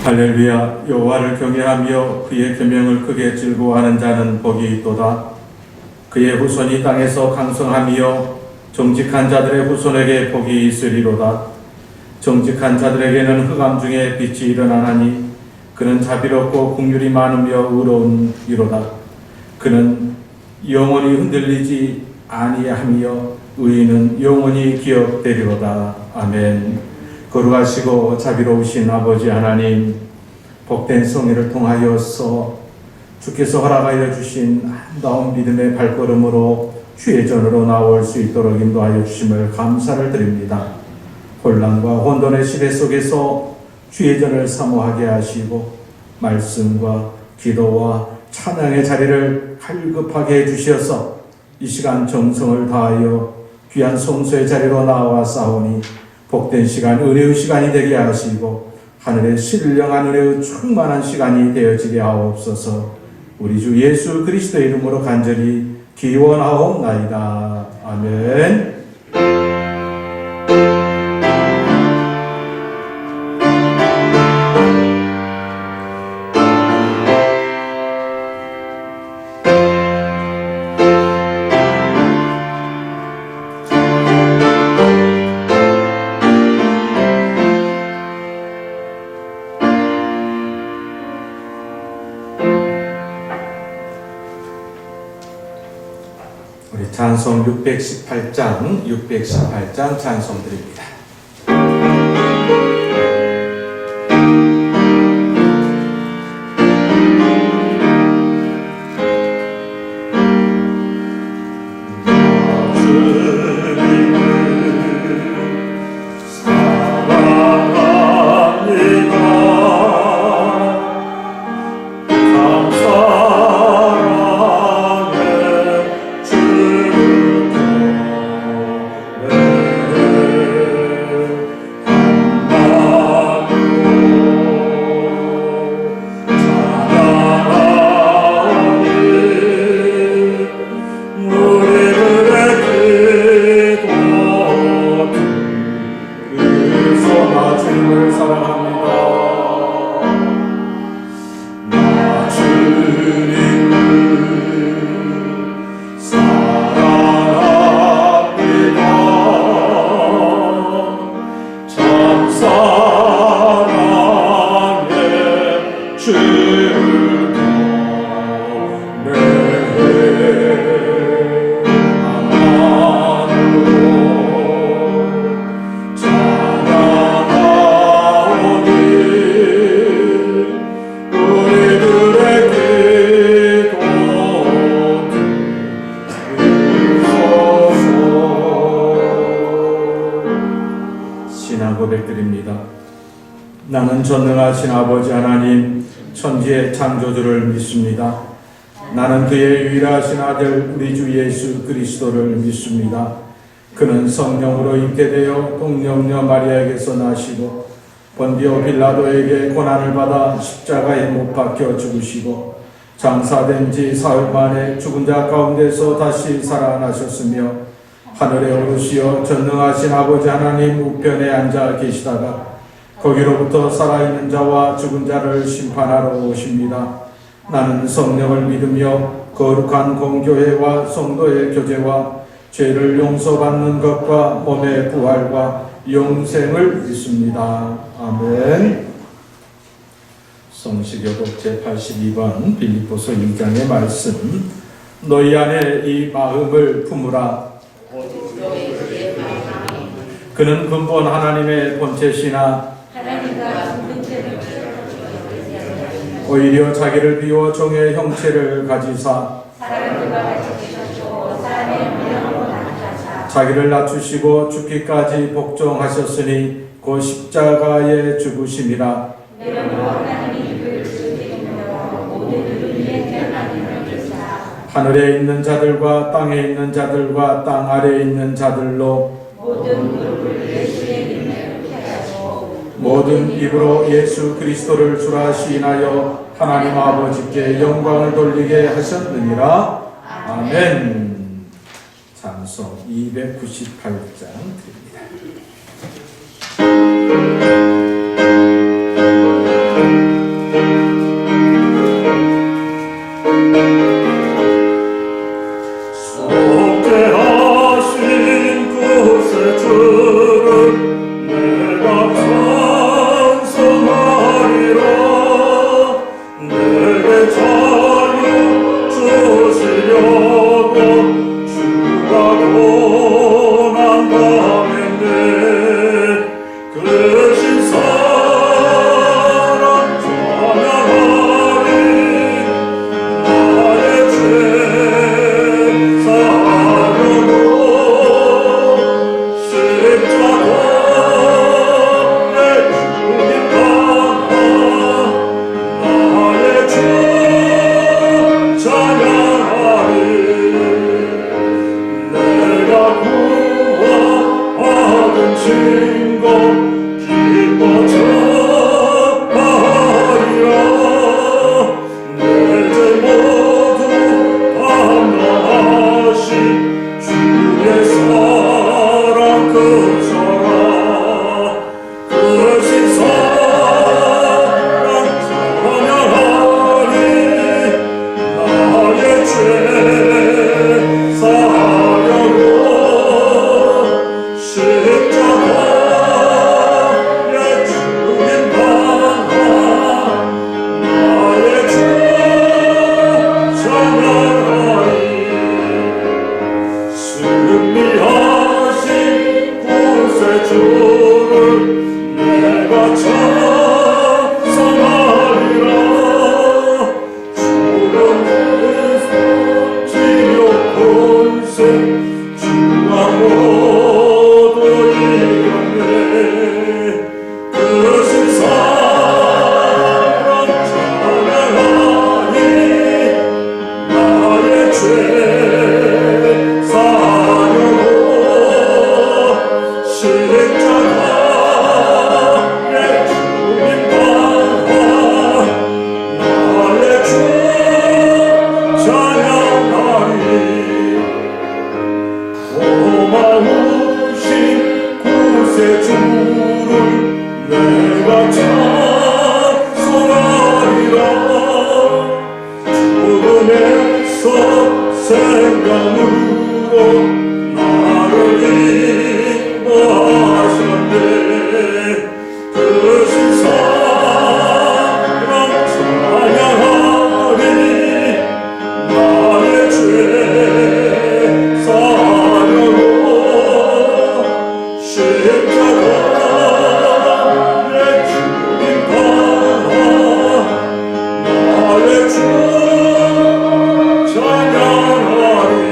할렐루야. 여호와를 경외하며 그의 계명을 크게 즐거워하는 자는 복이 있도다. 그의 후손이 땅에서 강성하며 정직한 자들의 후손에게 복이 있으리로다. 정직한 자들에게는 흑암 중에 빛이 일어나나니 그는 자비롭고 긍휼이 많으며 의로운 이로다. 그는 영원히 흔들리지 아니하며 의인은 영원히 기억되리로다. 아멘. 거룩하시고 자비로우신 아버지 하나님, 복된 성회를 통하여서 주께서 허락하여 주신 아름다운 믿음의 발걸음으로 주의 전으로 나올 수 있도록 인도하여 주심을 감사를 드립니다. 혼란과 혼돈의 시대 속에서 주의 전을 사모하게 하시고 말씀과 기도와 찬양의 자리를 갈급하게 해주셔서 이 시간 정성을 다하여 귀한 성소의 자리로 나와 싸우니 복된 시간, 은혜의 시간이 되게 하시고 하늘의 신령한 은혜의 충만한 시간이 되어지게 하옵소서. 우리 주 예수 그리스도의 이름으로 간절히 기원하옵나이다. 아멘. 우리 찬송 618장 찬송 드립니다. 고백드립니다. 나는 전능하신 아버지 하나님, 천지의 창조주를 믿습니다. 나는 그의 유일하신 아들 우리 주 예수 그리스도를 믿습니다. 그는 성령으로 잉태되어 동정녀 마리아에게서 나시고 본디오 빌라도에게 고난을 받아 십자가에 못 박혀 죽으시고 장사된 지 사흘 만에 죽은 자 가운데서 다시 살아나셨으며 하늘에 오르시어 전능하신 아버지 하나님 우편에 앉아 계시다가 거기로부터 살아있는 자와 죽은 자를 심판하러 오십니다. 나는 성령을 믿으며 거룩한 공교회와 성도의 교제와 죄를 용서받는 것과 몸의 부활과 영생을 믿습니다. 아멘. 성시교독 제82번 빌립보서 2장의 말씀. 너희 안에 이 마음을 품으라. 그는 근본 하나님의 본체시나 오히려 자기를 비워 종의 형체를 가지사 자기를 낮추시고 죽기까지 복종하셨으니 그 십자가의 죽으심이라. 하늘에 있는 자들과 땅에 있는 자들과 땅 아래에 있는 자들로 모든 입으로 예수 그리스도를 주라 시인하여 하나님 아버지께 영광을 돌리게 하셨느니라. 아멘. 찬송 298장 드립니다. 내가 찬송하리라. 죽음에서 생명으로 나를 인도하셨네. 그 신사랑 찬양하리. 나의 죄 사하려고 십자가 내 주님 받아 나의 주 찬양하리.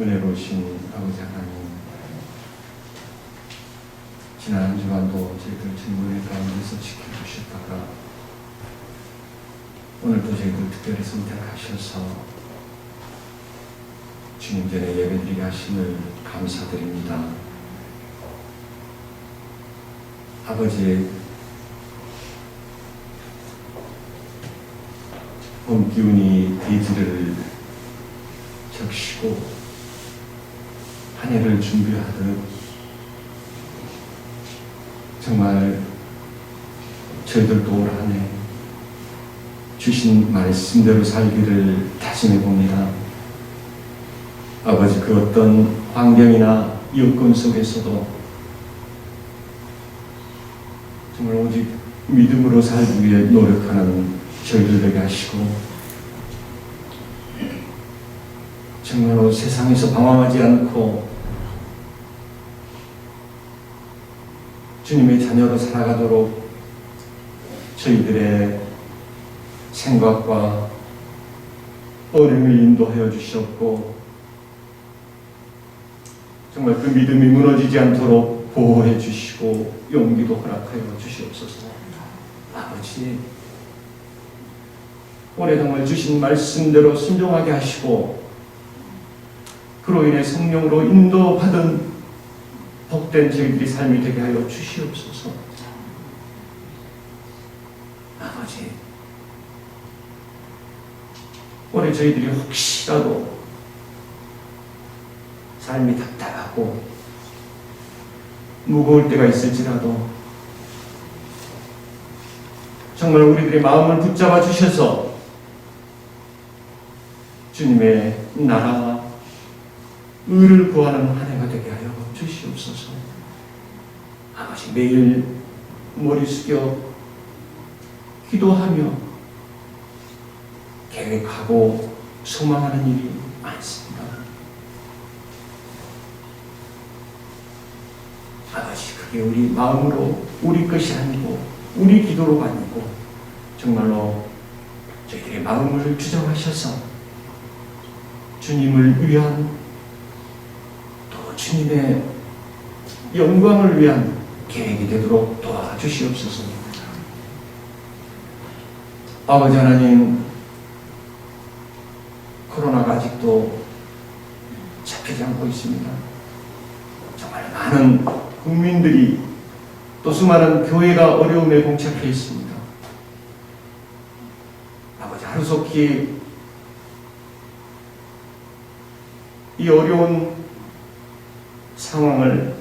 은혜로우신 아버지 하나님, 지난 한 주간도 저희들 친구의 가운데서 지켜주셨다가 오늘도 저희들 특별히 선택하셔서 주님 전에 예배드리게 하심을 감사드립니다. 아버지, 봄 기운이 대지를 적시고 한 해를 준비하듯 정말 저희들도 올 한 해 주신 말씀대로 살기를 다짐해 봅니다. 아버지, 그 어떤 환경이나 여건 속에서도 정말 오직 믿음으로 살기 위해 노력하는 저희들 되게 하시고, 정말로 세상에서 방황하지 않고 주님의 자녀로 살아가도록 저희들의 생각과 어림을 인도하여 주셨고, 정말 그 믿음이 무너지지 않도록 보호해 주시고 용기도 허락하여 주시옵소서. 아버지, 올해 정말 주신 말씀대로 순종하게 하시고 그로 인해 성령으로 인도받은 복된 저희들이 삶이 되게 하여 주시옵소서. 아버지, 올해 저희들이 혹시라도 삶이 답답하고 무거울 때가 있을지라도 정말 우리들의 마음을 붙잡아 주셔서 주님의 나라와 의를 구하는 한 해가 되게 하여 주시옵소서. 아버지, 매일 머리 숙여 기도하며 계획하고 소망하는 일이 많습니다. 아버지, 그게 우리 마음으로 우리 것이 아니고 우리 기도로가 아니고 정말로 저희들의 마음을 주장하셔서 주님을 위한, 또 주님의 영광을 위한 계획이 되도록 도와주시옵소서. 아버지 하나님, 코로나가 아직도 잡히지 않고 있습니다. 정말 많은 국민들이, 또 수많은 교회가 어려움에 봉착해 있습니다. 아버지, 하루속히 이 어려운 상황을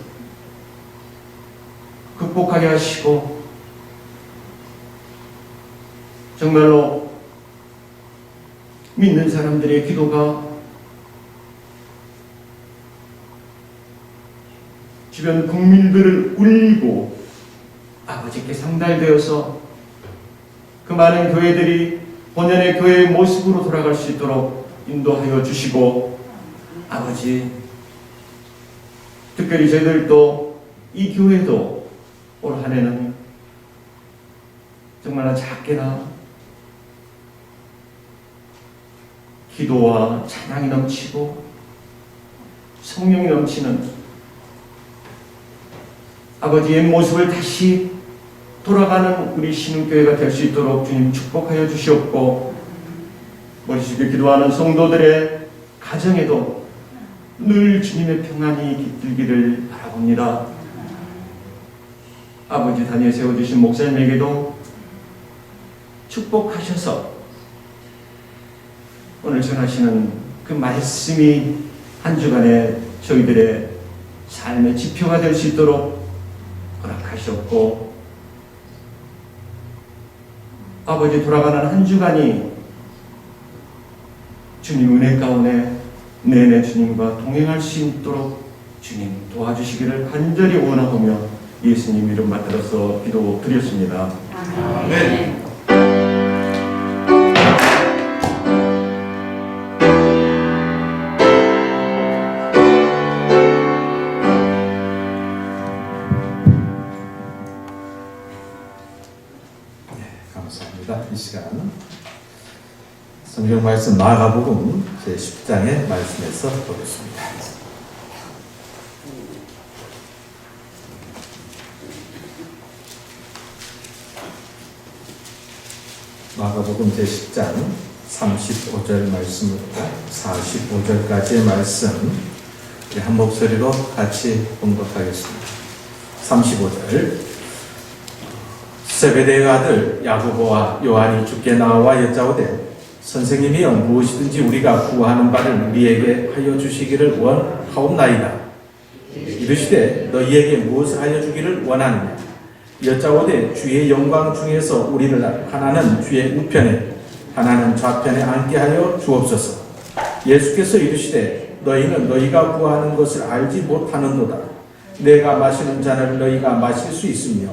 극복하게 하시고 정말로 믿는 사람들의 기도가 주변 국민들을 울리고 아버지께 상달되어서 그 많은 교회들이 본연의 교회의 모습으로 돌아갈 수 있도록 인도하여 주시고, 아버지, 특별히 저희들도 이 교회도 올 한 해는 정말로 작게나 기도와 찬양이 넘치고 성령이 넘치는 아버지의 모습을 다시 돌아가는 우리 신흥교회가 될 수 있도록 주님 축복하여 주시옵고, 머리 숙여 기도하는 성도들의 가정에도 늘 주님의 평안이 깃들기를 바라봅니다. 아버지 단위에 세워주신 목사님에게도 축복하셔서 오늘 전하시는 그 말씀이 한 주간에 저희들의 삶의 지표가 될 수 있도록 허락하셨고, 아버지 돌아가는 한 주간이 주님 은혜 가운데 내내 주님과 동행할 수 있도록 주님 도와주시기를 간절히 원하오며 예수님 이름 받들어서 기도드렸습니다. 아멘. 감사합니다. 이 시간 성경 말씀 마가복음 제10장의 말씀에서 보겠습니다. 마가복음 제10장 35절 말씀부터 45절까지의 말씀 한 목소리로 같이 봉독하겠습니다. 35절. 세베대의 아들 야고보와 요한이 주께 나와 여짜오되 선생님이여 무엇이든지 우리가 구하는 바를 우리에게 하여 주시기를 원하옵나이다. 이르시되 너희에게 무엇을 하여 주기를 원하느냐. 여짜오되 주의 영광 중에서 우리를 하나는 주의 우편에 하나는 좌편에 앉게 하여 주옵소서. 예수께서 이르시되 너희는 너희가 구하는 것을 알지 못하는도다. 내가 마시는 잔을 너희가 마실 수 있으며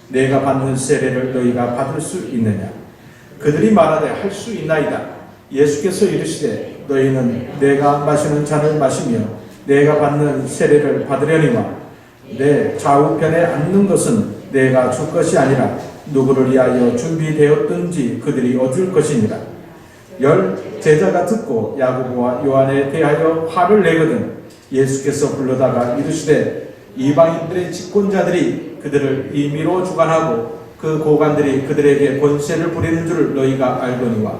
내가 받는 세례를 너희가 받을 수 있느냐. 그들이 말하되 할 수 있나이다. 예수께서 이르시되 너희는 내가 마시는 잔을 마시며 내가 받는 세례를 받으려니와 내 좌우편에 앉는 것은 내가 줄 것이 아니라 누구를 위하여 준비되었든지 그들이 얻을 것이니라. 열 제자가 듣고 야고보와 요한에 대하여 화를 내거든 예수께서 불러다가 이르시되 이방인들의 집권자들이 그들을 임의로 주관하고 그 고관들이 그들에게 권세를 부리는 줄을 너희가 알거니와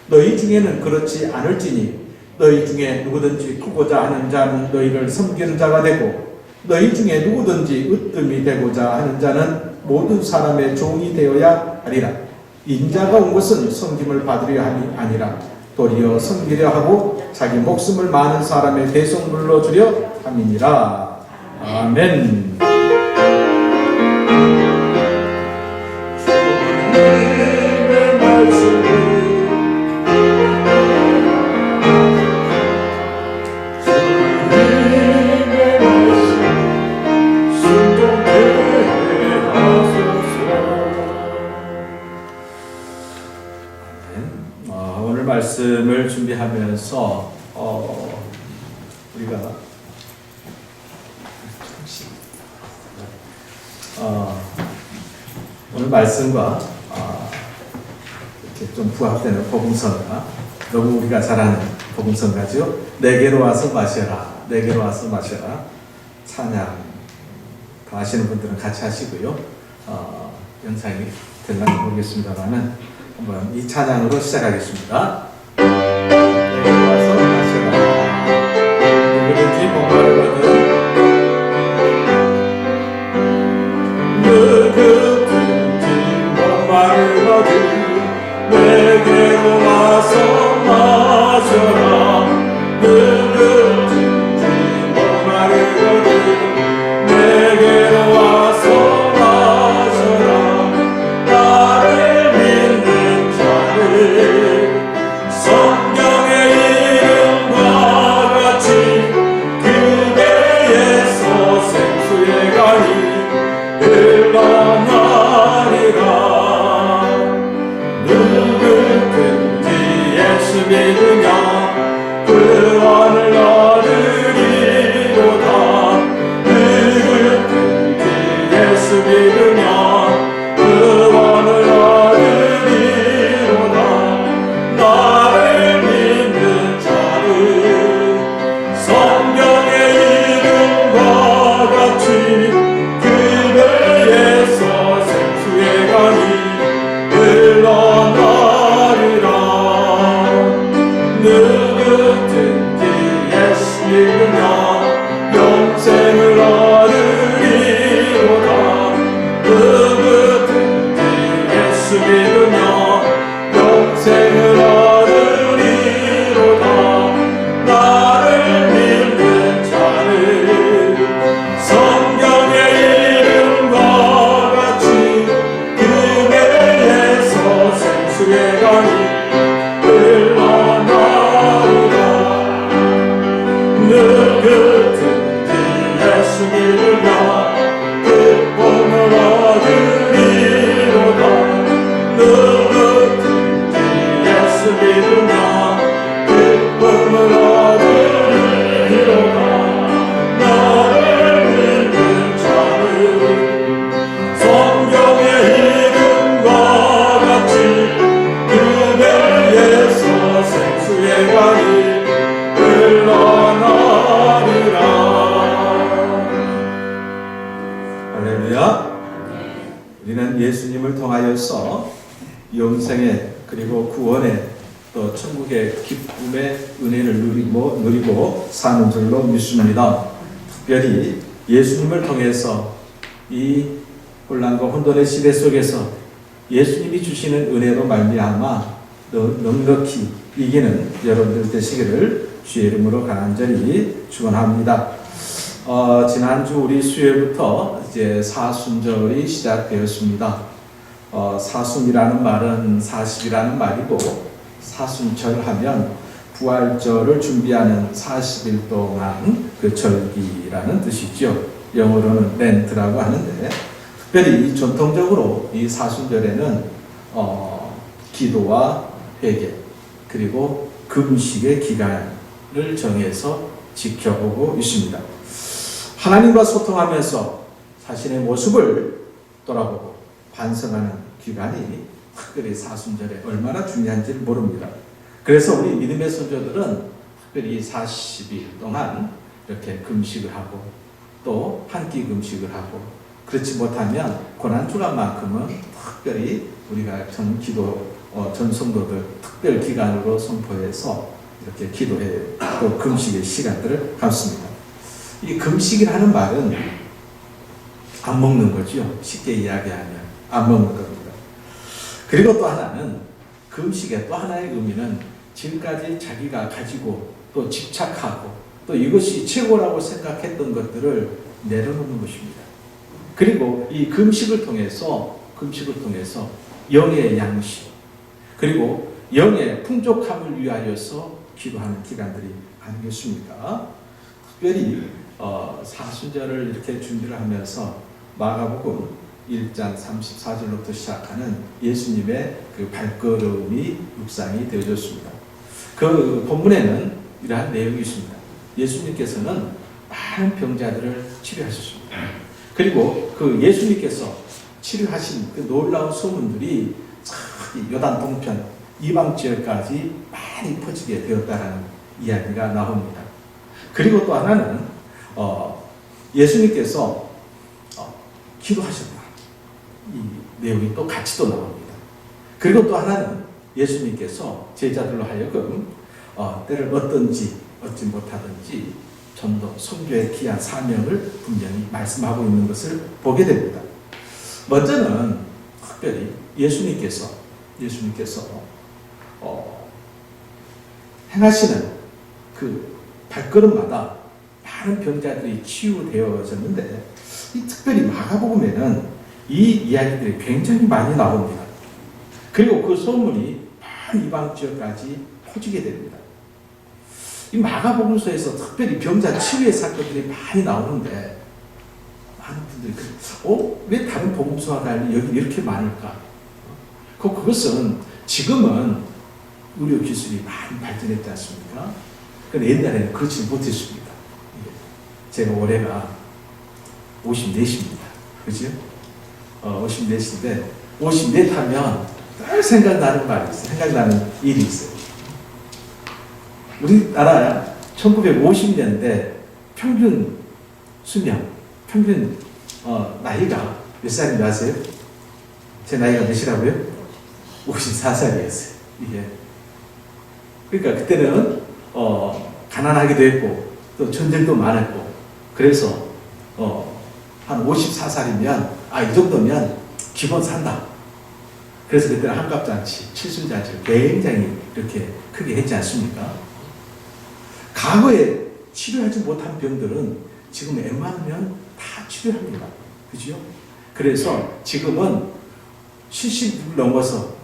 너희 중에는 그렇지 않을지니 너희 중에 누구든지 크고자 하는 자는 너희를 섬기는 자가 되고 너희 중에 누구든지 으뜸이 되고자 하는 자는 모든 사람의 종이 되어야 하리라. 인자가 온 것은 섬김을 받으려 함이 아니라 도리어 섬기려 하고 자기 목숨을 많은 사람의 대속물로 주려 함이니라. 아멘. 주님의 말씀을 말씀을 준비하면서 우리가 오늘 말씀과 이렇게 좀 부합되는 복음성가, 너무 우리가 잘 아는 복음성가죠. 내게로 와서 마셔라, 내게로 와서 마셔라. 찬양 다 아시는 분들은 같이 하시고요. 영상이 될런지 모르겠습니다만은 한번 이 찬양으로 시작하겠습니다. 내게로 와서 마셔라. 누구든지 목마르거든 누구든지 목마르거든 내게로 와서 마셔라. 누구든지 목마르거든 내게로 와서 마셔라. 나를 믿는 자를 성경의 이름과 같이 그 배에서 생수의 강이 흘러나 믿으며 영생을 얻으리로다. 나를 믿는 자는 성경의 이름과 같이 그네에서 생수의 강이 흘러나오리라. 늘 같은 예수 믿으며 기쁨을 얻으리로다. 늘 같은 예수 믿으며 기쁨을 얻으리로다. 나를 믿는 자는 성경의 이름과 같이 그네에서 생수의 강이 흘러나리라. 할렐루야. 우리는 예수님을 통하여서 영생의 그리고 구원의 또 천국의 기쁨의 은혜를 누리고 사는 줄로 믿습니다. 특별히 예수님을 통해서 이 혼란과 혼돈의 시대 속에서 예수님이 주시는 은혜로 말미암아 넉넉히 이기는 여러분들 되시기를 주의 이름으로 간절히 축원합니다. 지난주 우리 수요일부터 이제 사순절이 시작되었습니다. 사순이라는 말은 40이라는 말이고, 사순절 하면 부활절을 준비하는 40일 동안 그 절기라는 뜻이죠. 영어로는 렌트라고 하는데, 특별히 전통적으로 이 사순절에는 기도와 회개 그리고 금식의 기간을 정해서 지켜보고 있습니다. 하나님과 소통하면서 자신의 모습을 돌아보고 반성하는 기간이 특별히 사순절에 얼마나 중요한지를 모릅니다. 그래서 우리 믿음의 선조들은 특별히 40일 동안 이렇게 금식을 하고 또 한 끼 금식을 하고, 그렇지 못하면 고난주간만큼은 특별히 우리가 전 성도들 특별 기간으로 선포해서 이렇게 기도해 또 금식의 시간들을 갖습니다. 이 금식이라는 말은 안 먹는 거죠. 쉽게 이야기하면 안 먹는 겁니다. 그리고 또 하나는 금식의 또 하나의 의미는 지금까지 자기가 가지고 또 집착하고 또 이것이 최고라고 생각했던 것들을 내려놓는 것입니다. 그리고 이 금식을 통해서 영의 양식 그리고 영의 풍족함을 위하여서 기도하는 기간들이 아니겠습니까? 특별히 사순절을 이렇게 준비를 하면서 마가복음 1장 34절로부터 시작하는 예수님의 그 발걸음이 묵상이 되어졌습니다. 그 본문에는 이러한 내용이 있습니다. 예수님께서는 많은 병자들을 치료하셨습니다. 그리고 그 예수님께서 치료하신 그 놀라운 소문들이 요단 동편 이방 지역까지 많이 퍼지게 되었다는 이야기가 나옵니다. 그리고 또 하나는 예수님께서 기도하셨다. 이 내용이 또 같이 또 나옵니다. 그리고 또 하나는 예수님께서 제자들로 하여금 때를 얻든지 얻지 못하든지 전도 선교의 귀한 사명을 분명히 말씀하고 있는 것을 보게 됩니다. 먼저는 특별히 예수님께서 행하시는 그 발걸음마다 많은 병자들이 치유되어졌는데, 이 특별히 마가복음에는 이 이야기들이 굉장히 많이 나옵니다. 그리고 그 소문이 많은 이방 지역까지 퍼지게 됩니다. 이 마가복음서에서 특별히 병자 치유의 사건들이 많이 나오는데, 많은 분들이 왜 다른 복음서와 달리 여기 이렇게 많을까? 그것은 지금은 의료 기술이 많이 발전했지 않습니까? 근데 옛날에는 그렇지 못했습니다. 제가 올해가 54입니다. 그죠? 54인데 54 하면 늘 생각나는 말이 있어요. 생각나는 일이 있어요. 우리나라 1950년대 평균 수명, 평균 나이가 몇 살인지 아세요? 제 나이가 몇이라고요? 54살이었어요. 이게. 그러니까 그때는 가난하기도 했고 또 전쟁도 많았고, 그래서 한 54살이면 이 정도면 기본 산다. 그래서 그때는 한갑잔치, 칠순잔치를 굉장히 이렇게 크게 했지 않습니까? 과거에 치료하지 못한 병들은 지금 웬만하면 다 치료합니다. 그죠? 그래서 지금은 70을 넘어서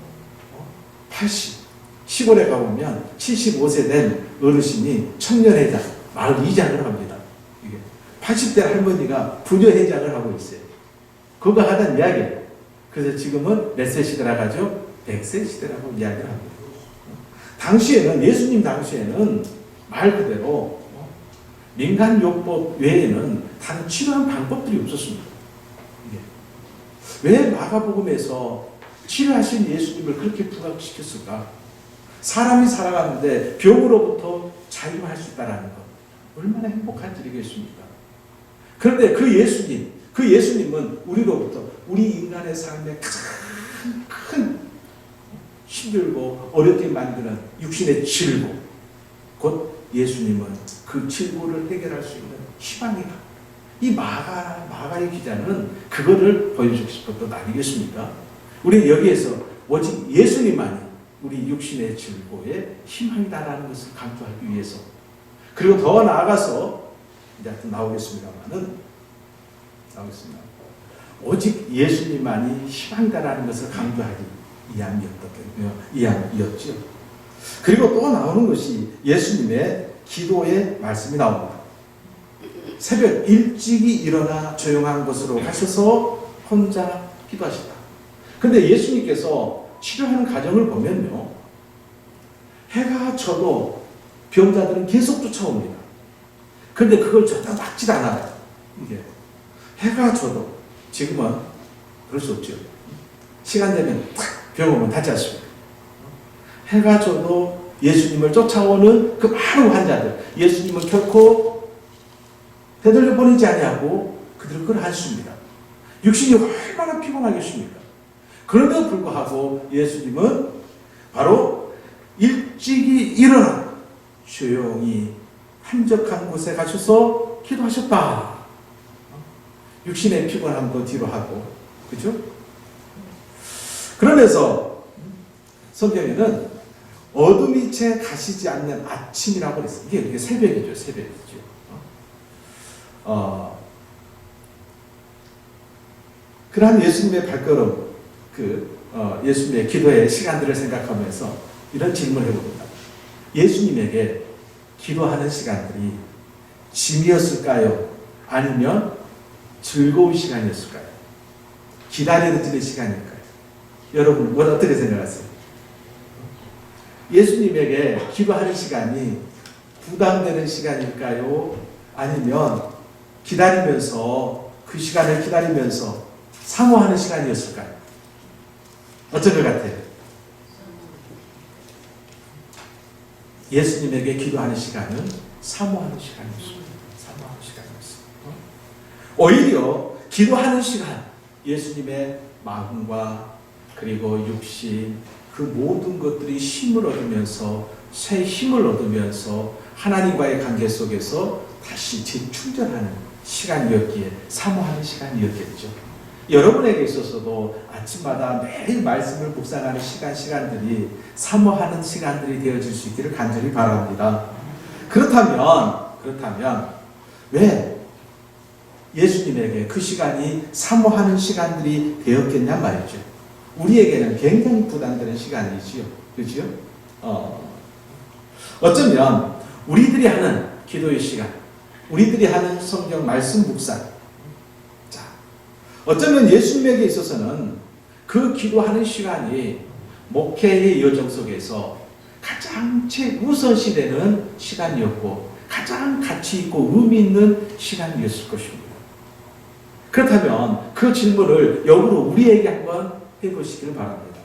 80, 시골에 가보면 75세 된 어르신이 청년회장, 마을 이장을 합니다. 이게 80대 할머니가 부녀회장을 하고 있어요. 그거 하던 이야기예요. 그래서 지금은 몇 세 시대라고 하죠? 100세 시대라고 이야기를 합니다. 당시에는, 예수님 당시에는 말 그대로 민간요법 외에는 다른 치료한 방법들이 없었습니다. 왜 마가복음에서 치료하신 예수님을 그렇게 부각시켰을까? 사람이 살아가는데 병으로부터 자유할 수 있다는 것, 얼마나 행복한 일이겠습니까? 그런데 그 예수님은 우리로부터, 우리 인간의 삶에 가장 큰 힘들고 어렵게 만드는 육신의 질고, 곧 예수님은 그 질고를 해결할 수 있는 희망이다. 이 마가의 기자는 그거를 보여주고 싶었던 거 아니겠습니까? 우리는 여기에서 오직 예수님만이 우리 육신의 질고의 희망이다라는 것을 강조하기 위해서, 그리고 더 나아가서 이제 나오겠습니다. 오직 예수님만이 희망이다라는 것을 강조하기 이함이었죠. 그리고 또 나오는 것이 예수님의 기도의 말씀이 나옵니다. 새벽 일찍이 일어나 조용한 곳으로 가셔서 혼자 기도하시다. 그런데 예수님께서 치료하는 과정을 보면요, 해가 져도 병자들은 계속 쫓아옵니다. 그런데 그걸 절대 막지 않아요. 이게 해가 져도, 지금은 그럴 수 없죠. 시간 되면 병 오면 닿지 않습니까? 해가 져도 예수님을 쫓아오는 그 많은 환자들, 예수님은 결코 되돌려 보내지 아니하고 그들을 끌어안습니다. 육신이 얼마나 피곤하겠습니까? 그런데도 불구하고 예수님은 바로 일찍이 일어나 조용히 한적한 곳에 가셔서 기도하셨다. 육신의 피곤함도 뒤로 하고, 그죠? 그러면서 성경에는 어둠이 채 가시지 않는 아침이라고 그랬어요. 이게 새벽이죠, 새벽이죠. 그러한 예수님의 발걸음, 예수님의 기도의 시간들을 생각하면서 이런 질문을 해봅니다. 예수님에게 기도하는 시간들이 짐이었을까요? 아니면 즐거운 시간이었을까요? 기다려지는 시간일까요? 여러분, 어떻게 생각하세요? 예수님에게 기도하는 시간이 부담되는 시간일까요? 아니면 기다리면서, 그 시간을 기다리면서 사모하는 시간이었을까요? 어떤 것 같아요? 예수님에게 기도하는 시간은 사모하는 시간이었습니다. 사모하는 시간이었습니다. 오히려 기도하는 시간, 예수님의 마음과 그리고 육신, 그 모든 것들이 힘을 얻으면서, 새 힘을 얻으면서 하나님과의 관계 속에서 다시 재충전하는 시간이었기에 사모하는 시간이었겠죠. 여러분에게 있어서도 아침마다 매일 말씀을 묵상하는 시간들이 사모하는 시간들이 되어질 수 있기를 간절히 바랍니다. 그렇다면 왜 예수님에게 그 시간이 사모하는 시간들이 되었겠냐 말이죠. 우리에게는 굉장히 부담되는 시간이지요. 그렇죠? 어쩌면 우리들이 하는 기도의 시간, 우리들이 하는 성경 말씀 묵상, 어쩌면 예수님에게 있어서는 그 기도하는 시간이 목회의 여정 속에서 가장 최우선시되는 시간이었고 가장 가치 있고 의미 있는 시간이었을 것입니다. 그렇다면 그 질문을 역으로 우리에게 한번 해보시기를 바랍니다.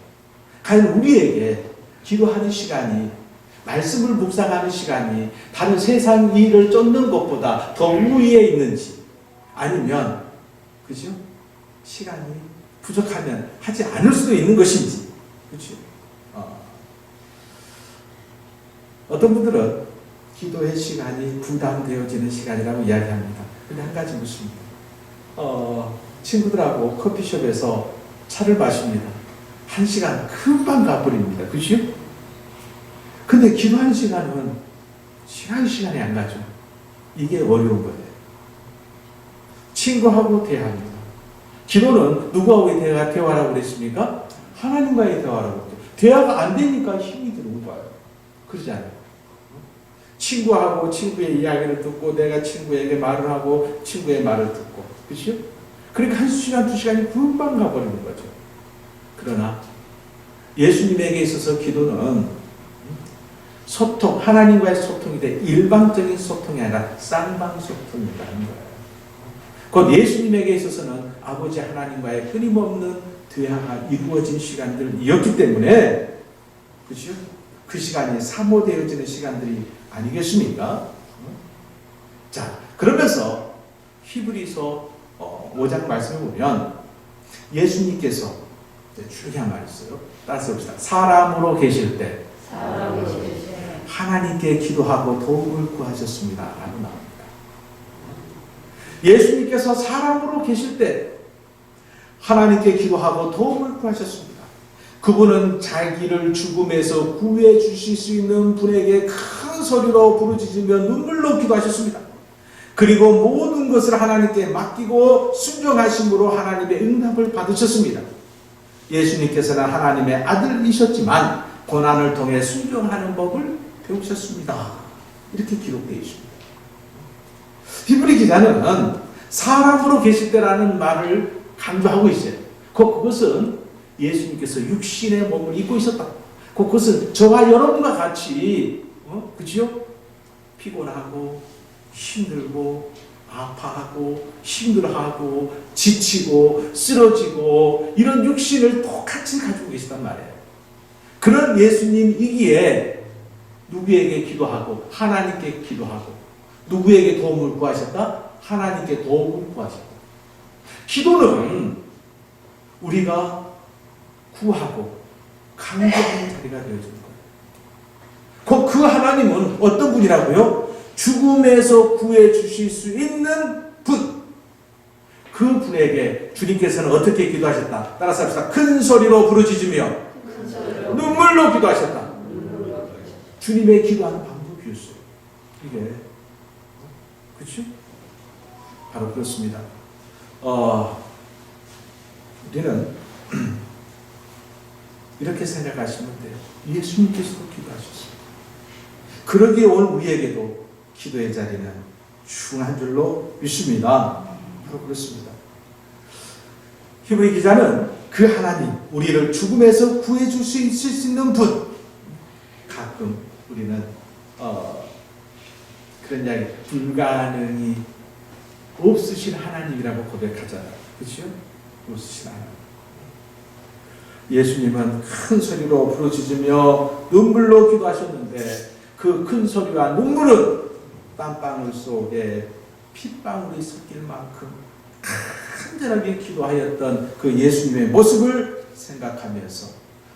과연 우리에게 기도하는 시간이, 말씀을 묵상하는 시간이 다른 세상 일을 쫓는 것보다 더 우위에 있는지, 아니면 그죠? 시간이 부족하면 하지 않을 수도 있는 것인지, 그렇죠? 어떤 분들은 기도의 시간이 부담되어지는 시간이라고 이야기합니다. 근데 한 가지 묻습니다. 친구들하고 커피숍에서 차를 마십니다. 한 시간 금방 가버립니다. 그죠? 근데 기도하는 시간은 시간이 안 가죠. 이게 어려운 거예요. 친구하고 대화합니다. 기도는 누구하고의 대화라고 그랬습니까? 하나님과의 대화라고 그랬죠. 대화가 안 되니까 힘이 드는 거예요. 그러지 않아요? 친구하고 친구의 이야기를 듣고 내가 친구에게 말을 하고 친구의 말을 듣고, 그렇죠? 그러니까 1시간, 2시간이 금방 가버리는 거죠. 그러나 예수님에게 있어서 기도는 소통, 하나님과의 소통이 돼 일방적인 소통이 아니라 쌍방소통이라는 거예요. 곧 예수님에게 있어서는 아버지 하나님과의 끊임없는 대화가 이루어진 시간들이었기 때문에, 그렇죠? 그 시간이 사모되어지는 시간들이 아니겠습니까? 자, 그러면서 히브리서 5장 말씀을 보면 예수님께서 중요한 말이 있어요. 따라서 봅시다. 사람으로 계실 때 하나님께 기도하고 도움을 구하셨습니다. 라고 나옵니다. 예수님께서 사람으로 계실 때 하나님께 기도하고 도움을 구하셨습니다. 그분은 자기를 죽음에서 구해 주실 수 있는 분에게 큰 소리로 부르짖으며 눈물로 기도하셨습니다. 그리고 모든 것을 하나님께 맡기고 순종하심으로 하나님의 응답을 받으셨습니다. 예수님께서는 하나님의 아들이셨지만 고난을 통해 순종하는 법을 배우셨습니다. 이렇게 기록되어 있습니다. 히브리 기자는 사람으로 계실 때라는 말을 강조하고 있어요. 그것은 예수님께서 육신의 몸을 입고 있었다. 그것은 저와 여러분과 같이 그렇죠? 피곤하고 힘들고 아파하고 힘들어하고 지치고 쓰러지고 이런 육신을 똑같이 가지고 계시단 말이에요. 그런 예수님이기에 누구에게 기도하고 하나님께 기도하고 누구에게 도움을 구하셨다? 하나님께 도움을 구하셨다. 기도는 우리가 구하고 강구하는 자리가 되어주는 거예요. 그 하나님은 어떤 분이라고요? 죽음에서 구해 주실 수 있는 분. 그 분에게 주님께서는 어떻게 기도하셨다? 따라서 합시다. 큰 소리로 부르짖으며 눈물로 기도하셨다. 주님의 기도하는 방법이었어요. 이게 그렇죠? 바로 그렇습니다. 우리는 이렇게 생각하시면 돼요. 예수님께서도 기도하셨어요. 그러기에 온 우리에게도 기도의 자리는 중요한 줄로 믿습니다. 바로 그렇습니다. 히브리 기자는 그 하나님, 우리를 죽음에서 구해줄 수 있는 분. 가끔 우리는 그런 이야기, 불가능이 없으신 하나님이라고 고백하잖아요. 그렇죠? 없으신 하나님. 예수님은 큰 소리로 부르짖으며 눈물로 기도하셨는데 그 큰 소리와 눈물은 땀방울 속에 핏방울이 섞일 만큼 간절하게 기도하였던 그 예수님의 모습을 생각하면서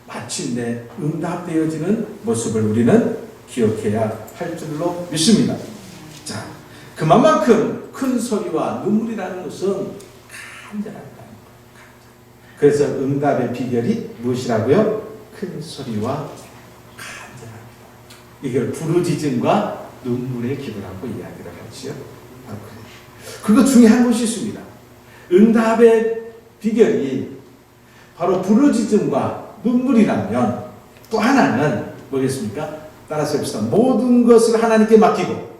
마침내 응답되어지는 모습을 우리는 기억해야 할 줄로 믿습니다. 자, 그만큼 큰 소리와 눈물이라는 것은 간절합니다. 그래서 응답의 비결이 무엇이라고요? 큰 소리와 간절합니다. 이걸 부르짖음과 눈물의 기도라고 이야기를 하지요. 그리고 중요한 것이 있습니다. 응답의 비결이 바로 부르짖음과 눈물이라면 또 하나는 뭐겠습니까? 따라서 해봅시다. 모든 것을 하나님께 맡기고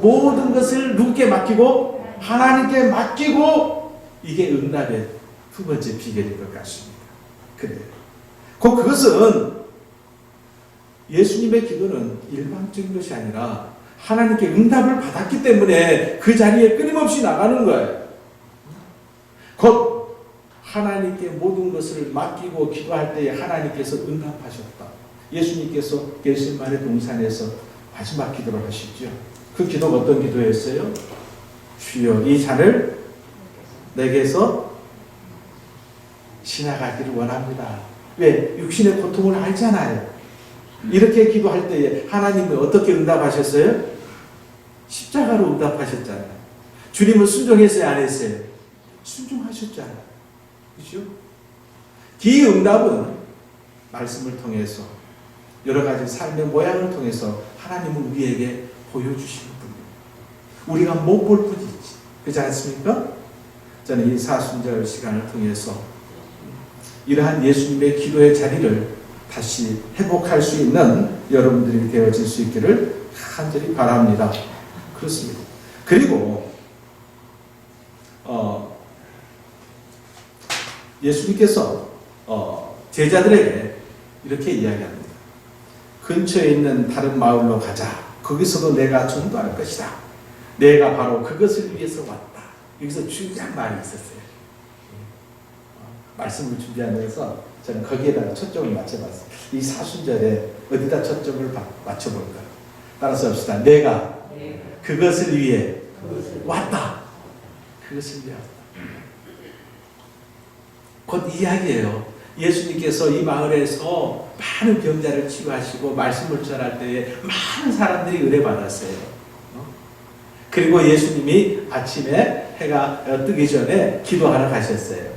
모든 것을 누구께 맡기고 하나님께 맡기고 이게 응답의 두 번째 비결일 것 같습니다. 그래요. 그것은 예수님의 기도는 일방적인 것이 아니라 하나님께 응답을 받았기 때문에 그 자리에 끊임없이 나가는 거예요. 곧 하나님께 모든 것을 맡기고 기도할 때에 하나님께서 응답하셨다. 예수님께서 겟세마네 동산에서 마지막 기도를 하시죠. 그 기도가 어떤 기도였어요? 주여 이 잔을 내게서 지나가기를 원합니다. 왜? 육신의 고통을 알잖아요. 이렇게 기도할 때에 하나님은 어떻게 응답하셨어요? 십자가로 응답하셨잖아요. 주님은 순종했어요? 안 했어요? 순종하셨잖아요. 그렇죠? 이 응답은 말씀을 통해서 여러 가지 삶의 모양을 통해서 하나님은 우리에게 보여주시는 분입니다. 우리가 못 볼 뿐이지. 그렇지 않습니까? 저는 이 사순절 시간을 통해서 이러한 예수님의 기도의 자리를 다시 회복할 수 있는 여러분들이 되어질 수 있기를 간절히 바랍니다. 그렇습니다. 그리고 예수님께서 제자들에게 이렇게 이야기합니다. 근처에 있는 다른 마을로 가자. 거기서도 내가 전도할 것이다. 내가 바로 그것을 위해서 왔다. 여기서 중요한 말이 있었어요. 말씀을 준비하면서 저는 거기에다가 초점을 맞춰봤어요. 이 사순절에 어디다 초점을 맞춰볼까요? 따라서 합시다. 내가 그것을 위해 왔다. 그것을 위해 왔다. 곧 이야기예요. 예수님께서 이 마을에서 많은 병자를 치유하시고 말씀을 전할 때에 많은 사람들이 은혜받았어요. 그리고 예수님이 아침에 해가 뜨기 전에 기도하러 가셨어요.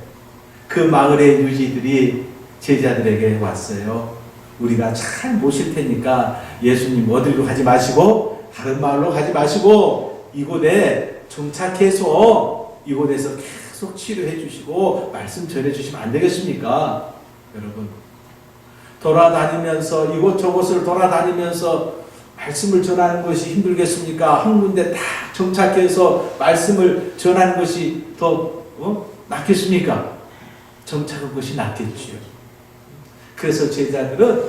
그 마을의 유지들이 제자들에게 왔어요. 우리가 잘 모실 테니까 예수님 어디로 가지 마시고 다른 마을로 가지 마시고 이곳에 정착해서 이곳에서 계속 치료해 주시고 말씀 전해 주시면 안 되겠습니까? 여러분 돌아다니면서 이곳저곳을 돌아다니면서 말씀을 전하는 것이 힘들겠습니까? 한 군데 딱 정착해서 말씀을 전하는 것이 더 낫겠습니까? 정착한 것이 낫겠지요. 그래서 제자들은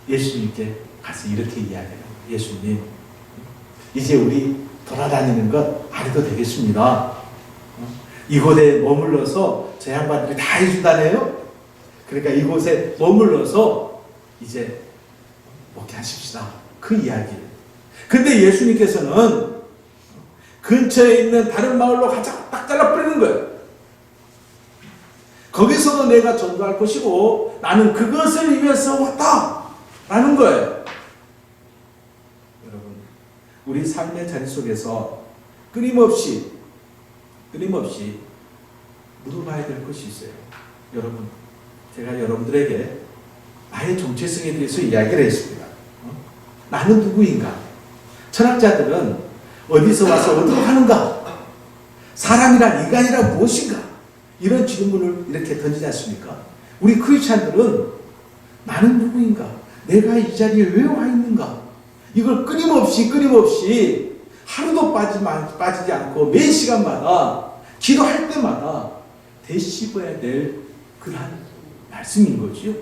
예수님께 가서 이렇게 이야기해요. 예수님, 이제 우리 돌아다니는 것 안 해도 되겠습니다. 이곳에 머물러서 저 양반들이 다 해준다네요. 그러니까 이곳에 머물러서 이제 먹게 하십시다. 그 이야기예요. 근데 예수님께서는 근처에 있는 다른 마을로 가자 딱 잘라버리는 거예요. 거기서도 내가 전도할 것이고 나는 그것을 위해서 왔다 라는 거예요. 여러분 우리 삶의 자리 속에서 끊임없이 물어봐야 될 것이 있어요. 여러분 제가 여러분들에게 나의 정체성에 대해서 이야기를 했습니다. 나는 누구인가? 철학자들은 어디서 와서 어디로 가는가? 사람이란 인간이란 무엇인가? 이런 질문을 이렇게 던지지 않습니까? 우리 크리스찬들은 나는 누구인가? 내가 이 자리에 왜 와 있는가? 이걸 끊임없이 하루도 빠지지 않고 매 시간마다 기도할 때마다 되씹어야 될 그러한 말씀인 거죠.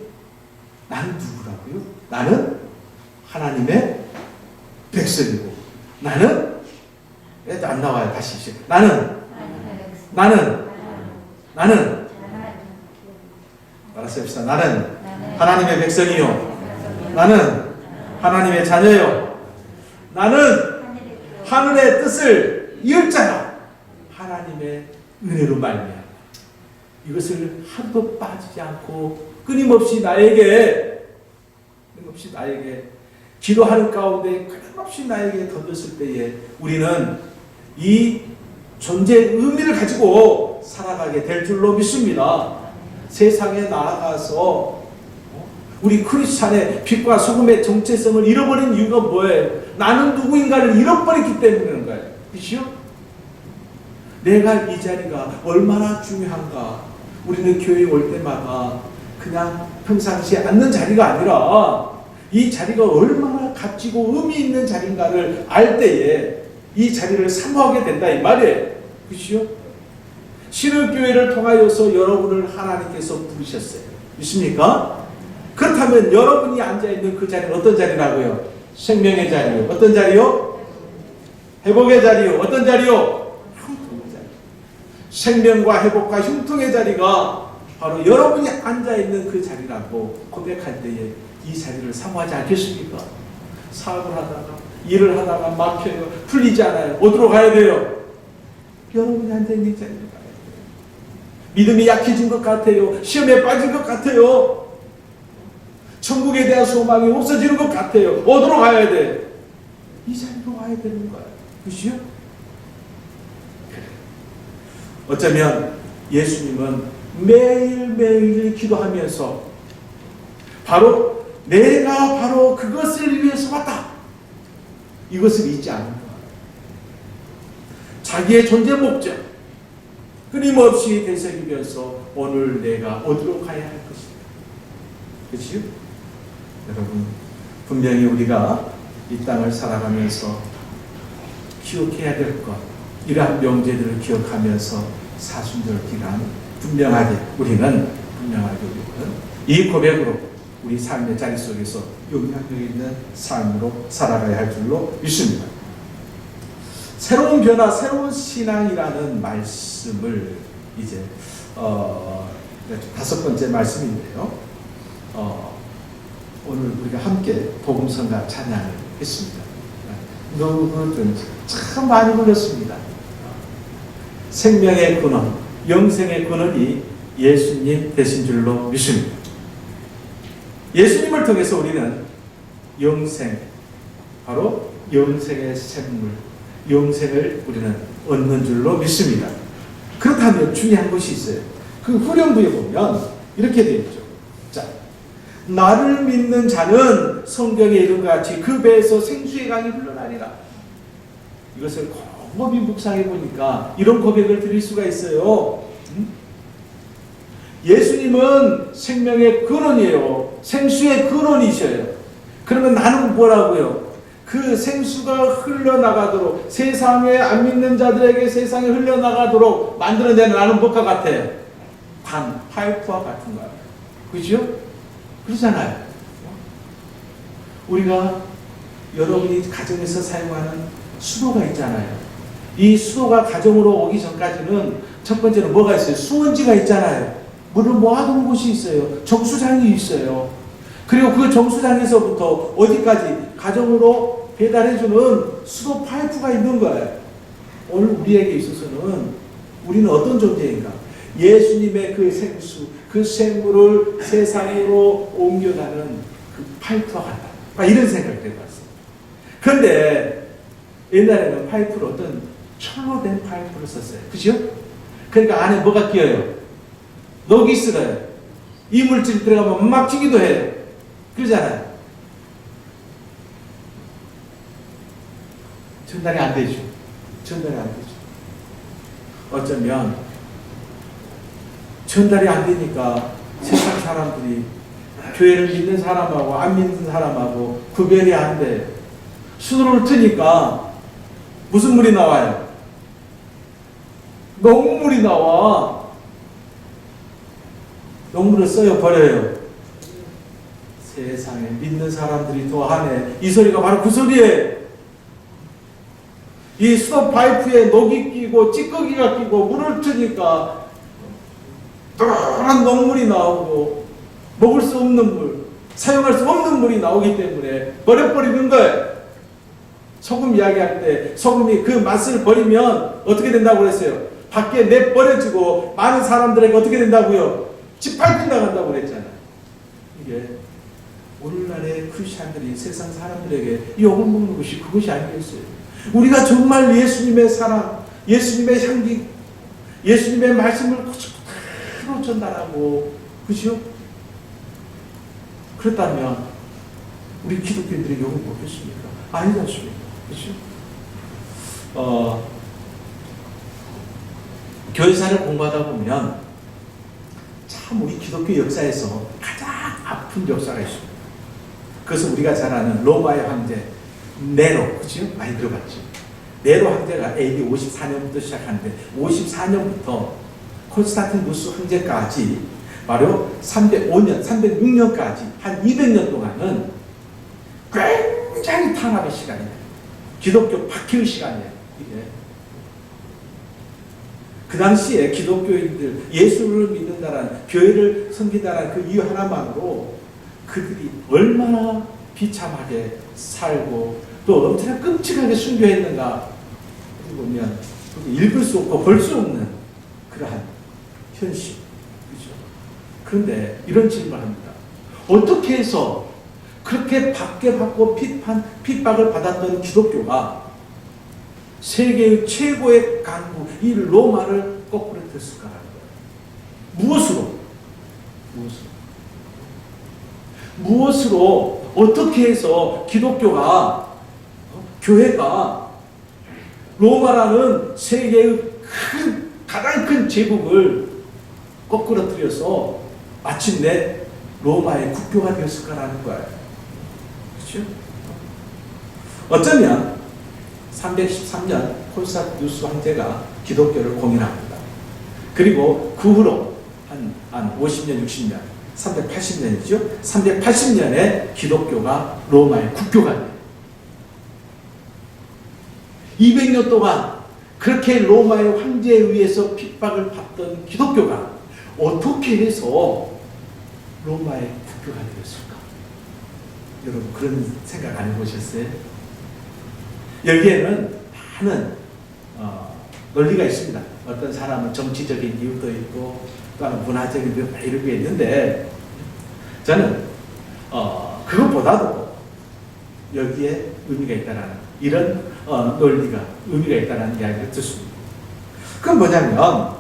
나는 누구라고요? 나는 하나님의 백성이고 나는 안 나와요. 다시 나는 알았습니다. 나는 하나님의 백성이요. 나는 하나님의 자녀요. 나는 하늘의 뜻을 이을 자라. 하나님의 은혜로 말미암아 이것을 하루도 빠지지 않고 끊임없이 나에게 기도하는 가운데 끊임없이 나에게 던졌을 때에 우리는 이 존재의 의미를 가지고 살아가게 될 줄로 믿습니다. 세상에 나아가서 우리 크리스찬의 빛과 소금의 정체성을 잃어버린 이유가 뭐예요? 나는 누구인가를 잃어버렸기 때문인 거예요. 그렇죠? 내가 이 자리가 얼마나 중요한가. 우리는 교회에 올 때마다 그냥 평상시에 앉는 자리가 아니라 이 자리가 얼마나 값지고 의미 있는 자리인가를 알 때에 이 자리를 사모하게 된다 이 말이에요. 그렇죠? 신흥교회를 통하여서 여러분을 하나님께서 부르셨어요. 믿습니까? 그렇다면 여러분이 앉아있는 그 자리는 어떤 자리라고요? 생명의 자리요. 어떤 자리요? 회복의 자리요. 어떤 자리요? 흉통의 자리. 생명과 회복과 흉통의 자리가 바로 여러분이 앉아있는 그 자리라고 고백할 때에 이 자리를 사모하지 않겠습니까? 사업을 하다가 일을 하다가 막혀요. 풀리지 않아요. 어디로 가야 돼요? 여러분이 앉아있는 자리로 가야 돼요. 믿음이 약해진 것 같아요. 시험에 빠진 것 같아요. 천국에 대한 소망이 없어지는 것 같아요. 어디로 가야 돼? 이 자리로 가야 되는 거예요. 그렇죠? 어쩌면 예수님은 매일매일 기도하면서 바로 내가 바로 그것을 위해서 왔다. 이것을 잊지 않는 것. 자기의 존재 목적 끊임없이 되새기면서 오늘 내가 어디로 가야 할 것인가. 그렇지요? 여러분, 분명히 우리가 이 땅을 살아가면서 기억해야 될 것, 이러한 명제들을 기억하면서 사순절 기간 분명하게 우리는 이 고백으로 우리 삶의 자리 속에서 영향력 있는 삶으로 살아가야 할 줄로 믿습니다. 새로운 변화, 새로운 신앙이라는 말씀을 이제 다섯 번째 말씀인데요. 오늘 우리가 함께 복음성가 찬양을 했습니다. 너무 참 많이 걸렸습니다. 생명의 근원, 영생의 근원이 예수님 되신 줄로 믿습니다. 예수님을 통해서 우리는 영생, 바로 영생의 샘물, 영생을 우리는 얻는 줄로 믿습니다. 그렇다면 중요한 것이 있어요. 그 후렴부에 보면 이렇게 되어 있죠. 자, 나를 믿는 자는 성경에 이른 것 같이 그 배에서 생수의 강이 흘러나리라. 이것을 곰곰이 묵상해 보니까 이런 고백을 드릴 수가 있어요. 예수님은 생명의 근원이에요. 생수의 근원이셔요. 그러면 나는 뭐라고요? 그 생수가 흘러나가도록, 세상에 안 믿는 자들에게 세상에 흘러나가도록 만들어내는 나는 무엇과 같아요? 파이프와 같은 거예요. 그죠? 그렇잖아요. 우리가 여러분이 가정에서 사용하는 수도가 있잖아요. 이 수도가 가정으로 오기 전까지는 첫 번째는 뭐가 있어요? 수원지가 있잖아요. 물을 모아두는 곳이 있어요. 정수장이 있어요. 그리고 그 정수장에서부터 어디까지 가정으로 배달해주는 수도 파이프가 있는 거예요. 오늘 우리에게 있어서는 우리는 어떤 존재인가? 예수님의 그 생수, 그 생물을 세상으로 옮겨가는 그 파이프와 같다. 이런 생각을 해봤어요. 그런데 옛날에는 파이프를 어떤 철로 된 파이프를 썼어요. 그죠? 그러니까 안에 뭐가 끼어요? 녹이 쓸어요. 이물질 들어가면 막 튀기도 해요. 그러잖아요. 전달이 안 되죠. 전달이 안 되죠. 어쩌면 전달이 안 되니까 세상 사람들이 교회를 믿는 사람하고 안 믿는 사람하고 구별이 안 돼. 수도를 트니까 무슨 물이 나와요? 녹물이 나와. 녹물을 써요, 버려요? 세상에 믿는 사람들이 더하네. 이 소리가 바로 그 소리예요. 이 수도 파이프에 녹이 끼고 찌꺼기가 끼고 물을 트니까 뚜한 녹물이 나오고 먹을 수 없는 물, 사용할 수 없는 물이 나오기 때문에 버려버리는 거예요. 소금 이야기할 때 소금이 그 맛을 버리면 어떻게 된다고 그랬어요? 밖에 내버려지고 많은 사람들에게 어떻게 된다고요? 짓밟혀 나간다고 그랬잖아요. 이게 오늘날의 크리스찬들이 세상 사람들에게 욕을 먹는 것이 그것이 아니겠어요? 우리가 정말 예수님의 사랑, 예수님의 향기, 예수님의 말씀을 그대로 전달하고, 그죠? 그렇다면 우리 기독교인들이 욕을 먹겠습니까? 아니지 않습니까? 그죠? 교회사를 공부하다 보면 참 우리 기독교 역사에서 가장 아픈 역사가 있습니다. 그것은 우리가 잘 아는 로마의 황제 네로, 그죠? 많이 들어봤죠? 네로 황제가 AD 54년부터 시작하는데 54년부터 콘스탄티누스 황제까지 바로 305년, 306년까지 한 200년 동안은 굉장히 탄압의 시간이에요. 기독교 박해의 시간이에요. 이게. 그 당시에 기독교인들, 예수를 믿는다라는, 교회를 섬긴다라는 그 이유 하나만으로 그들이 얼마나 비참하게 살고 또 엄청나 끔찍하게 순교했는가 보면 읽을 수 없고 볼 수 없는 그러한 현실. 그렇죠? 그런데 이런 질문을 합니다. 어떻게 해서 그렇게 박해받고 핍박을 받았던 기독교가 세계의 최고의 강국, 이 로마를 거꾸로 들었을까 하는 거예요. 무엇으로? 무엇으로 어떻게 해서 기독교가 교회가 로마라는 세계의 가장 큰 제국을 거꾸러뜨려서 마침내 로마의 국교가 되었을까라는 거예요. 그렇죠? 어쩌면 313년 콘스탄티누스 황제가 기독교를 공인합니다. 그리고 그 후로 한 50년, 60년, 380년이죠. 380년에 기독교가 로마의 국교가 돼요. 200년 동안 그렇게 로마의 황제에 의해서 핍박을 받던 기독교가 어떻게 해서 로마의 국교가 되었을까? 여러분 그런 생각 안 해보셨어요? 여기에는 많은 논리가 있습니다. 어떤 사람은 정치적인 이유도 있고 또는 문화적인 이유 이런 게 있는데 저는 그것보다도 여기에 의미가 있다는 이런 논리가 의미가 있다는 이야기를 듣습니다. 그건 뭐냐면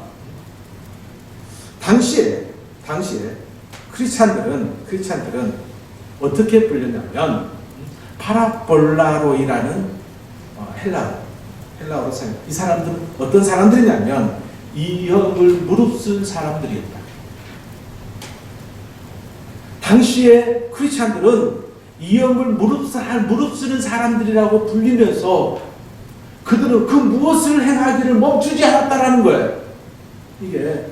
당시에 크리스찬들은 어떻게 불렸냐면 파라볼라로이라는 헬라어로 사용. 이 사람들은 어떤 사람들이냐면 이형을 무릅쓴 사람들이었다. 당시에 크리스찬들은 이형을 무릅쓰는 사람들이라고 불리면서 그들은 그 무엇을 행하기를 멈추지 않았다라는 거예요. 이게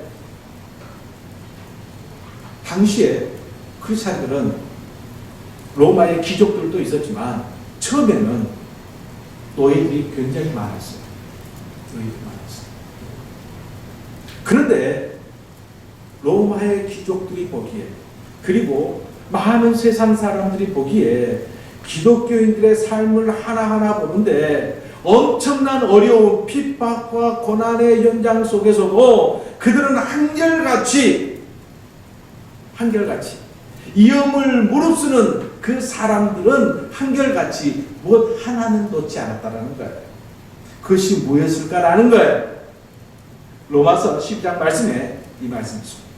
당시에 크리스찬들은 로마의 귀족들도 있었지만 처음에는 노예들이 굉장히 많았어요. 그런데 로마의 귀족들이 보기에 그리고 많은 세상 사람들이 보기에 기독교인들의 삶을 하나하나 보는데 엄청난 어려운 핍박과 고난의 현장 속에서도 그들은 한결같이 이음을 무릅쓰는 그 사람들은 한결같이 무엇 하나는 놓지 않았다는 거예요. 그것이 무엇일까라는 거예요. 로마서 12장 말씀에 이 말씀이 있습니다.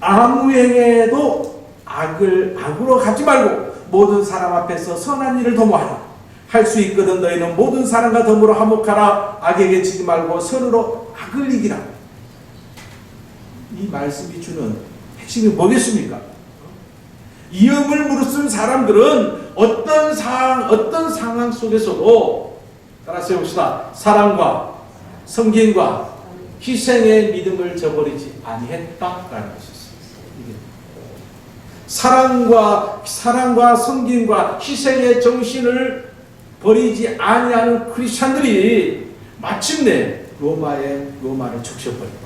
아무 행에도 악으로 갚지 말고 모든 사람 앞에서 선한 일을 도모하라. 할 수 있거든 너희는 모든 사람과 더불어 화목하라. 악에게 지지 말고 선으로 악을 이기라. 이 말씀이 주는 핵심이 뭐겠습니까? 이음을 무릅쓴 사람들은 어떤 상황 속에서도 따라서 해봅시다. 사랑과 섬김과 희생의 믿음을 저버리지 아니했다라는 것이 있습니다. 사랑과 섬김과 희생의 정신을 버리지 아니하는 크리스찬들이 마침내 로마를 적셔버린 거예요.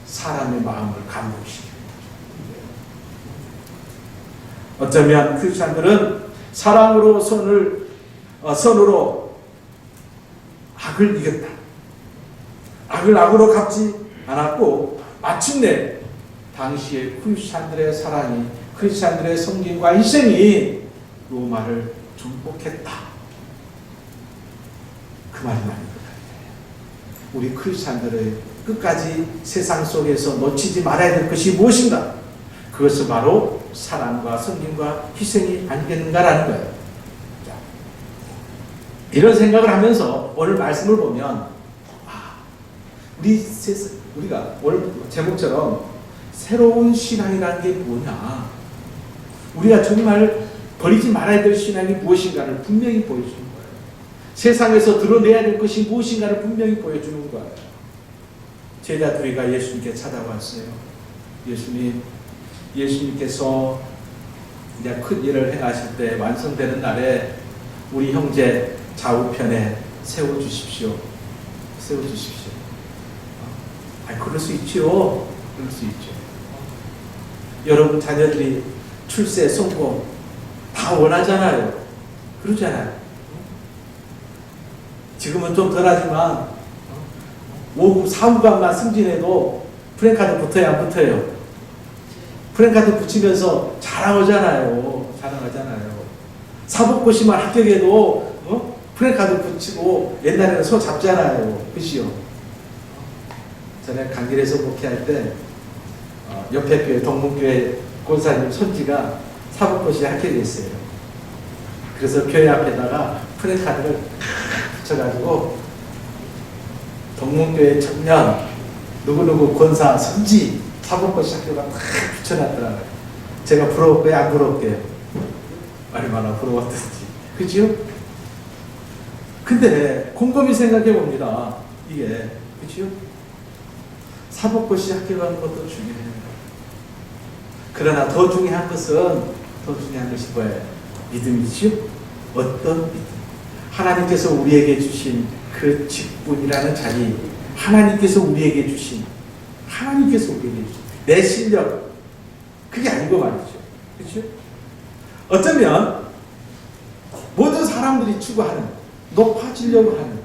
사람의 마음을 감동시킵니다. 어쩌면 크리스찬들은 사랑으로 선으로 악을 이겼다. 악을 악으로 갚지 않았고 마침내 당시의 크리스찬들의 사랑이 크리스찬들의 섬김과 희생이 로마를 정복했다. 그 말이 맞는 것 같아요. 우리 크리스찬들의 끝까지 세상 속에서 놓치지 말아야 될 것이 무엇인가? 그것은 바로 사랑과 섬김과 희생이 아니겠는가라는 거예요. 자, 이런 생각을 하면서 오늘 말씀을 보면 우리가 오늘 제목처럼 새로운 신앙이라는 게 뭐냐, 우리가 정말 버리지 말아야 될 신앙이 무엇인가를 분명히 보여주는 거예요. 세상에서 드러내야 될 것이 무엇인가를 분명히 보여주는 거예요. 제자 둘이가 예수님께 찾아왔어요. 예수님께서 이제 큰 일을 행하실 때 완성되는 날에 우리 형제 좌우편에 세워주십시오. 그럴 수 있죠. 여러분 자녀들이 출세, 성공 다 원하잖아요. 그러잖아요. 지금은 좀 덜하지만 5구, 4구간만 승진해도 프랭카드 붙어요, 안 붙어요? 프랭카드 붙이면서 자랑하잖아요. 사법고시만 합격해도 프랭카드 붙이고 옛날에는 손 잡잖아요. 그치요? 전에 강길에서 목회할 때 옆에 교회, 동문교회 권사님 손지가 사법고시에 합격이 됐어요. 그래서 교회 앞에다가 프레카드를 붙여가지고 동문교회 청년 누구누구 권사 손지 사법고시 학교가 딱 붙여놨더라고요. 제가 부러울까요? 안 부러울게요? 얼마나 부러웠든지. 그죠? 근데 곰곰이 생각해 봅니다. 이게 그죠? 사법고시 합격하는 것도 중요해요. 그러나 더 중요한 것이 뭐예요? 믿음이죠? 어떤 믿음? 하나님께서 우리에게 주신 그 직분이라는 자리, 하나님께서 우리에게 주신 내 실력, 그게 아니고 말이죠. 그렇죠? 어쩌면 모든 사람들이 추구하는, 높아지려고 하는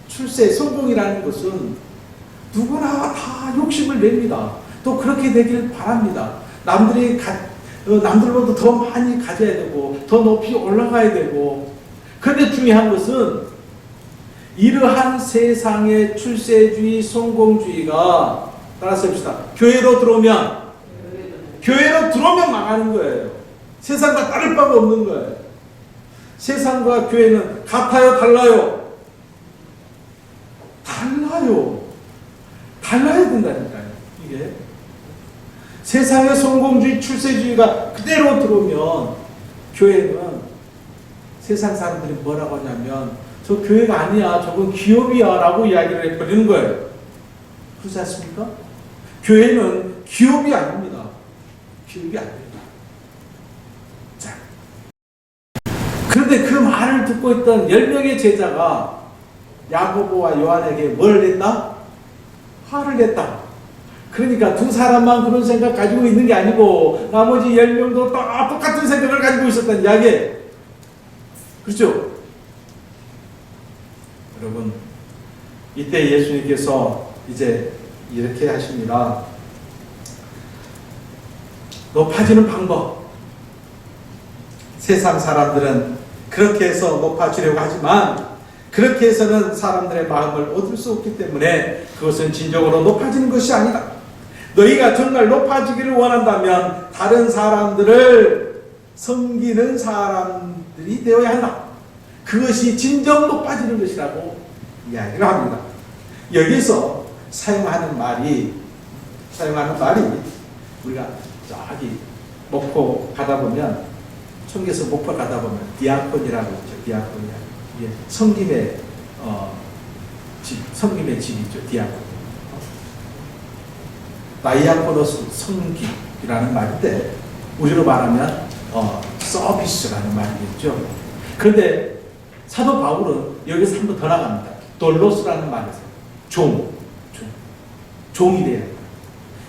출세, 성공이라는 것은 누구나 다 욕심을 냅니다. 또 그렇게 되길 바랍니다. 남들보다 더 많이 가져야 되고 더 높이 올라가야 되고. 그런데 중요한 것은 이러한 세상의 출세주의, 성공주의가, 따라서 해봅시다. 교회로 들어오면 망하는 거예요. 세상과 다를 바가 없는 거예요. 세상과 교회는 같아요, 달라요? 달라야 된다니까요. 이게 세상의 성공주의, 출세주의가 그대로 들어오면 교회는 세상 사람들이 뭐라고 하냐면 저 교회가 아니야, 저건 기업이야 라고 이야기를 해버리는 거예요. 그렇지 않습니까? 교회는 기업이 아닙니다. 기업이 아닙니다. 자, 그런데 그 말을 듣고 있던 10명의 제자가 야고보와 요한에게 뭘 냈다? 화를 냈다. 그러니까 두 사람만 그런 생각 가지고 있는 게 아니고 나머지 10명도 다 똑같은 생각을 가지고 있었다는 이야기예요. 그렇죠? 여러분, 이때 예수님께서 이제 이렇게 하십니다. 높아지는 방법. 세상 사람들은 그렇게 해서 높아지려고 하지만 그렇게 해서는 사람들의 마음을 얻을 수 없기 때문에 그것은 진정으로 높아지는 것이 아니다. 너희가 정말 높아지기를 원한다면 다른 사람들을 섬기는 사람들이 되어야 한다. 그것이 진정 높아지는 것이라고 이야기를 합니다. 여기서 사용하는 말이 우리가 저기 목포 가다 보면, 청계에서 목포 가다 보면 디아콘이라고 있죠. 디아콘이야. 이게 섬김의 집이죠. 디아콘. 다이아코노스, 섬김이라는 말인데 우리로 말하면 서비스라는 말이겠죠. 그런데 사도 바울은 여기서 한 번 더 나갑니다. 돌로스라는 말에서 종이 돼야 합니다.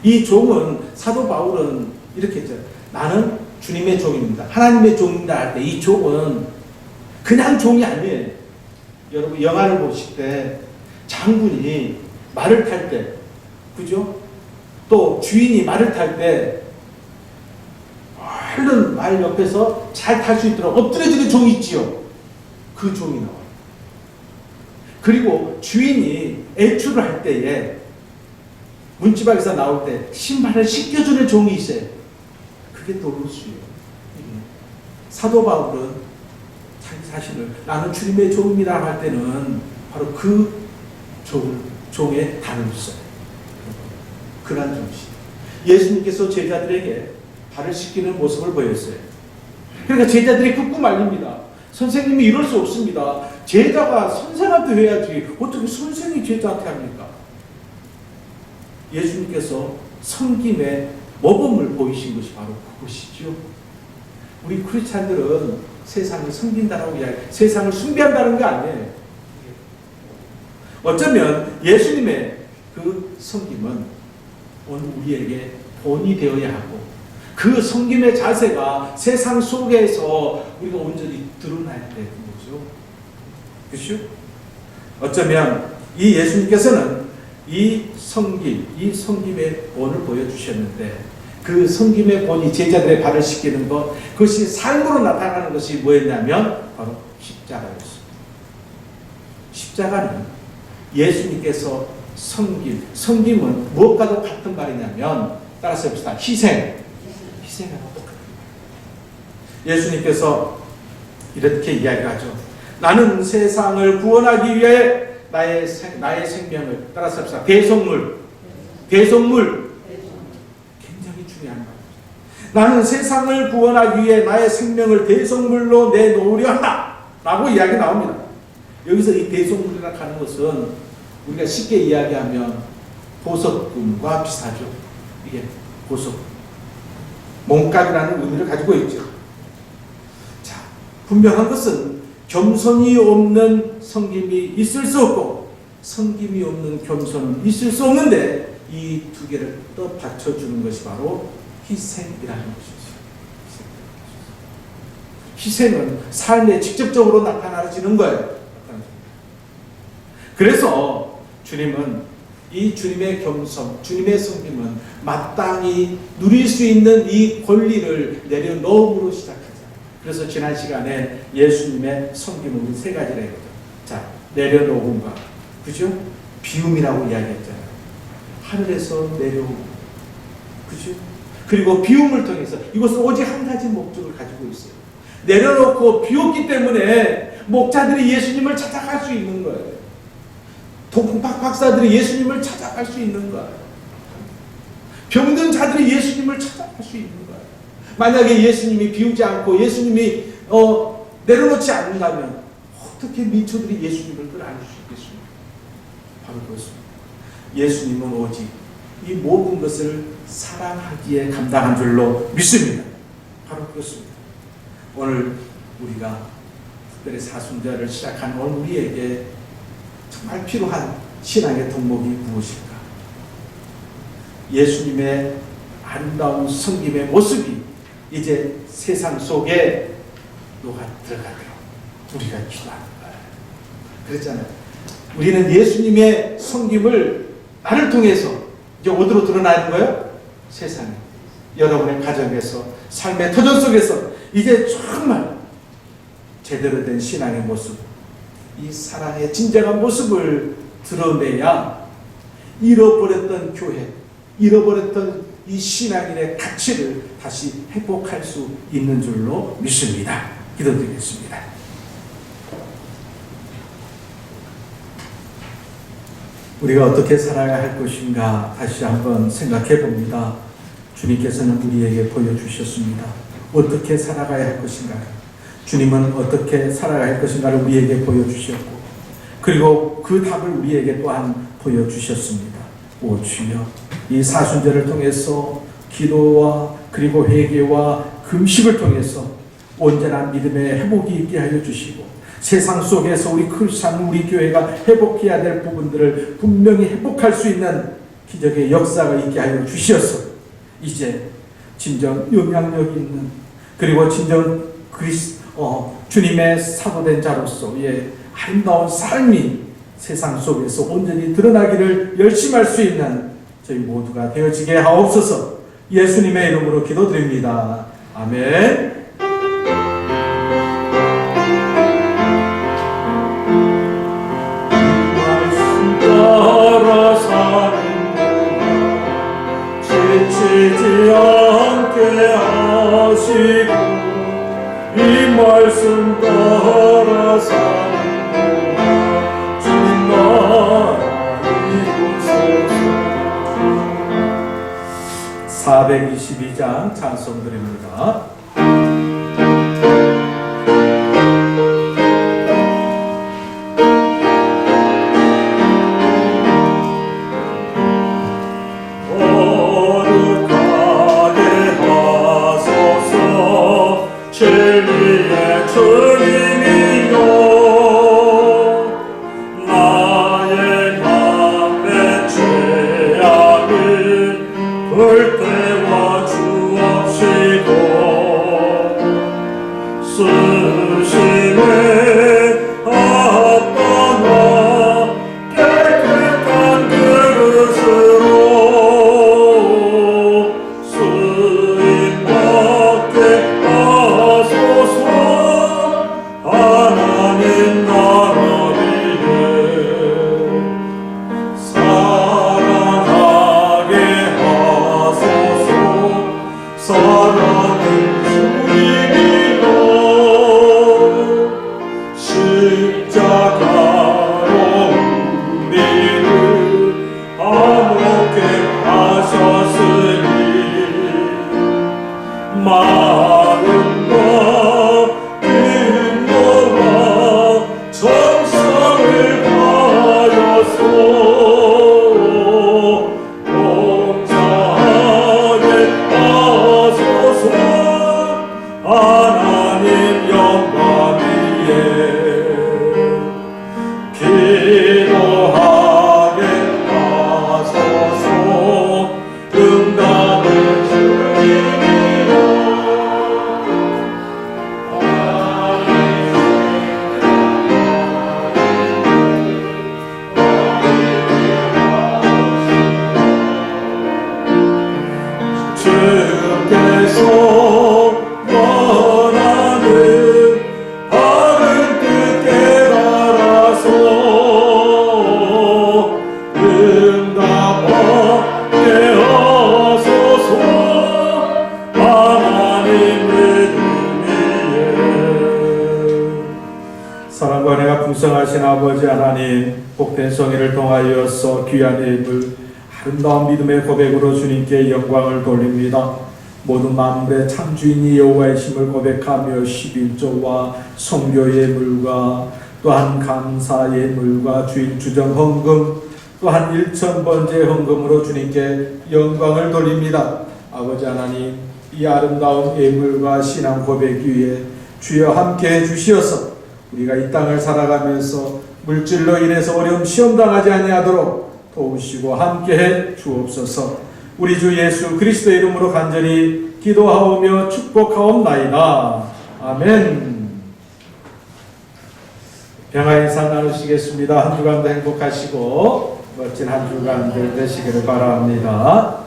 이 종은, 사도 바울은 이렇게 했죠. 나는 주님의 종입니다. 하나님의 종입니다 할 때 이 종은 그냥 종이 아니에요. 여러분 영화를 보실 때 장군이 말을 탈 때, 그죠? 또 주인이 말을 탈 때 얼른 말 옆에서 잘 탈 수 있도록 엎드려지는 종이 있지요. 그 종이 나와요. 그리고 주인이 애출을 할 때에 문지방에서 나올 때 신발을 씻겨주는 종이 있어요. 그게 돌로스예요. 사도 바울은 자기 자신을 나는 주님의 종입니다 할 때는 바로 그 종의 단을 써요. 그런 정신. 예수님께서 제자들에게 발을 씻기는 모습을 보였어요. 그러니까 제자들이 굽고 말립니다. 선생님이 이럴 수 없습니다. 제자가 선생한테 해야지 어떻게 선생이 제자한테 합니까? 예수님께서 섬김의 모범을 보이신 것이 바로 그것이죠. 우리 크리스찬들은 세상을 섬긴다라고 세상을 숭배한다는 게 아니에요. 어쩌면 예수님의 그 섬김은 오늘 우리에게 본이 되어야 하고 그 섬김의 자세가 세상 속에서 우리가 온전히 드러나야 되는 거죠. 그렇죠? 어쩌면 이 예수님께서는 이 섬김의 본을 보여주셨는데 그 섬김의 본이 제자들의 발을 씻기는 것, 그것이 삶으로 나타나는 것이 뭐였냐면 바로 십자가였습니다. 십자가는 예수님께서 섬김은 무엇과도 같은 말이냐면, 따라서 해봅시다. 희생. 희생하고 똑같은 거예요. 예수님께서 이렇게 이야기하죠. 나는 세상을 구원하기 위해 나의 생명을, 따라서 합시다. 배송물. 굉장히 중요한 말이죠. 나는 세상을 구원하기 위해 나의 생명을 대속물로 내놓으려 한다 라고 이야기 나옵니다. 여기서 이 대속물이라고 하는 것은 우리가 쉽게 이야기하면 보석금과 비슷하죠. 이게 보석, 몸값이라는 의미를 가지고 있죠. 자, 분명한 것은 겸손이 없는 섬김이 있을 수 없고 섬김이 없는 겸손은 있을 수 없는데 이 두 개를 또 받쳐주는 것이 바로 희생이라는 것이죠. 희생은 삶에 직접적으로 나타나지는 거예요. 그래서 주님은 이 주님의 겸손, 주님의 섬김은 마땅히 누릴 수 있는 이 권리를 내려놓음으로 시작하자. 그래서 지난 시간에 예수님의 섬김은 우리 세 가지라 했거든. 자, 내려놓음과, 그죠? 비움이라고 이야기했잖아요. 하늘에서 내려오고, 그죠? 그리고 비움을 통해서 이것은 오직 한 가지 목적을 가지고 있어요. 내려놓고 비웠기 때문에 목자들이 예수님을 찾아갈 수 있는 거예요. 동박 박사들이 예수님을 찾아갈 수 있는 거예요. 병든 자들이 예수님을 찾아갈 수 있는 거예요. 만약에 예수님이 비우지 않고 예수님이 내려놓지 않는다면 어떻게 민초들이 예수님을 끌어안을 수 있겠습니까? 바로 그렇습니다. 예수님은 오직 이 모든 것을 사랑하기에 감당한 줄로 믿습니다. 바로 그렇습니다. 오늘 우리가 특별히 사순절을 시작한 오늘 우리에게 정말 필요한 신앙의 덕목이 무엇일까? 예수님의 아름다운 섬김의 모습이 이제 세상 속에 녹아 들어가도록 우리가 기도하는 거예요. 그랬잖아요. 우리는 예수님의 섬김을 나를 통해서 이제 어디로 드러나는 거예요? 세상에, 여러분의 가정에서, 삶의 터전 속에서 이제 정말 제대로 된 신앙의 모습, 이 사랑의 진정한 모습을 드러내야 잃어버렸던 교회, 잃어버렸던 이 신앙인의 가치를 다시 회복할 수 있는 줄로 믿습니다. 기도드리겠습니다. 우리가 어떻게 살아야 할 것인가 다시 한번 생각해 봅니다. 주님께서는 우리에게 보여주셨습니다. 어떻게 살아가야 할 것인가, 주님은 어떻게 살아가야 할 것인가를 우리에게 보여주셨고, 그리고 그 답을 우리에게 또한 보여주셨습니다. 오 주여, 이 사순절을 통해서 기도와 그리고 회개와 금식을 통해서 온전한 믿음의 회복이 있게 하여 주시고, 세상 속에서 우리 크리스찬, 우리 교회가 회복해야 될 부분들을 분명히 회복할 수 있는 기적의 역사가 있게 하여 주시어서 이제 진정 영향력 있는, 그리고 진정 주님의 사도된 자로서의 아름다운 삶이 세상 속에서 온전히 드러나기를 열심할 수 있는 저희 모두가 되어지게 하옵소서. 예수님의 이름으로 기도드립니다. 아멘. 따라 사는구나, 지치지 않게 하시고, 이 말씀 따라 사는구나, 주님 나라 이곳에서. 422장 찬송드립니다. 진리의 주님이여, 나의 맘의 죄악을 볼 때와 주옵시고, 사랑은 주님이여 십자가로 우리를 화목케 하셨으니 마음과 분노와 정성을 다하여서 봉사하게 하소서. 하나님 영광 위에 기도하게 하소서. 응답을 주님이여 주께서 원하는 바른 뜻 깨달아서 응답하게 하소서. 하나님 믿음 위에 사랑과 은혜가 풍성하신 아버지 하나님, 복된 성의를 통하여서 귀한 예물 아름다운 믿음의 고백으로 주님께 영광을 돌립니다. 모든 만물의 창주인이 여호와이심을 고백하며 11조와 성교 예물과 또한 감사 예물과 주일 주정 헌금 또한 1,000번째 헌금으로 주님께 영광을 돌립니다. 아버지 하나님, 이 아름다운 예물과 신앙 고백 위에 주여 함께해 주시어서 우리가 이 땅을 살아가면서 물질로 인해서 어려움 시험당하지 아니하도록 도우시고 함께해 주옵소서. 우리 주 예수 그리스도의 이름으로 간절히 기도하오며 축복하옵나이다. 아멘. 평화 인사 나누시겠습니다. 한 주간도 행복하시고 멋진 한 주간들 되시기를 바랍니다.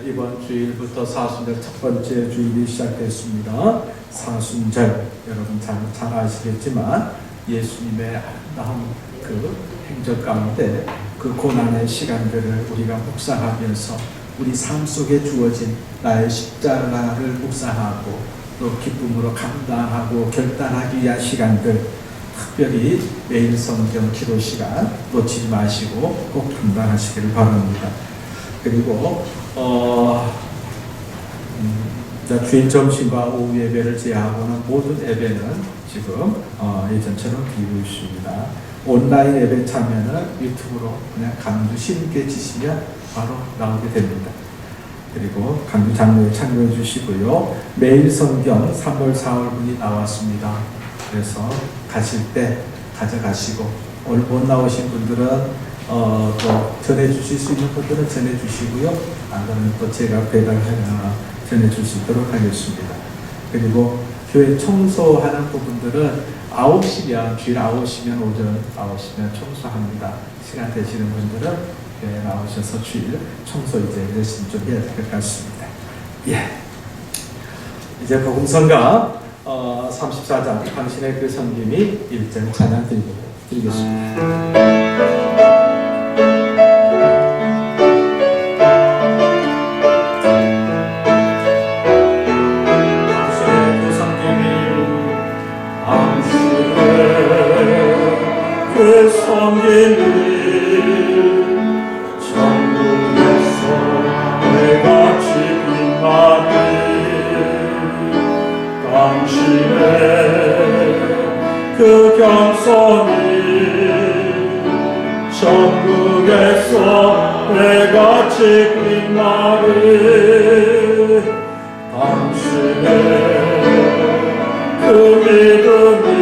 이번 주일부터 사순절 첫 번째 주일이 시작됐습니다. 사순절 여러분 잘 아시겠지만 예수님의 아름다운 그 행적 가운데 그 고난의 시간들을 우리가 묵상하면서 우리 삶 속에 주어진 나의 십자가를 묵상하고 또 기쁨으로 감당하고 결단하기 위한 시간들, 특별히 매일 성경 기도 시간 놓치지 마시고 꼭 감당하시기를 바랍니다. 그리고 주일 점심과 오후 예배를 제외하고는 모든 예배는 지금 예전처럼 드리고 있습니다. 온라인 예배 참여는 유튜브로 그냥 강주 신께 치시면 바로 나오게 됩니다. 그리고 강주 장로에 참여해 주시고요. 매일 성경 3월 4월분이 나왔습니다. 그래서 가실 때 가져가시고 오늘 못 나오신 분들은 또 전해주실 수 있는 분들은 전해주시고요. 안 그러면 또 제가 전해줄 수 있도록 하겠습니다. 그리고 교회 청소하는 부분들은 9시면, 주일 9시면, 오전 9시면 청소합니다. 시간 되시는 분들은 교회 나오셔서 주일 청소 이제 열심히 좀 해야 될 것 같습니다. 예. 이제 복음성가 34장 당신의 그 섬김이 1절 찬양 드리겠습니다. 그 섬김이 천국에서 내같이 빛나니 당신의 그 겸손이 천국에서 내같이 빛나니 당신의 그 믿음이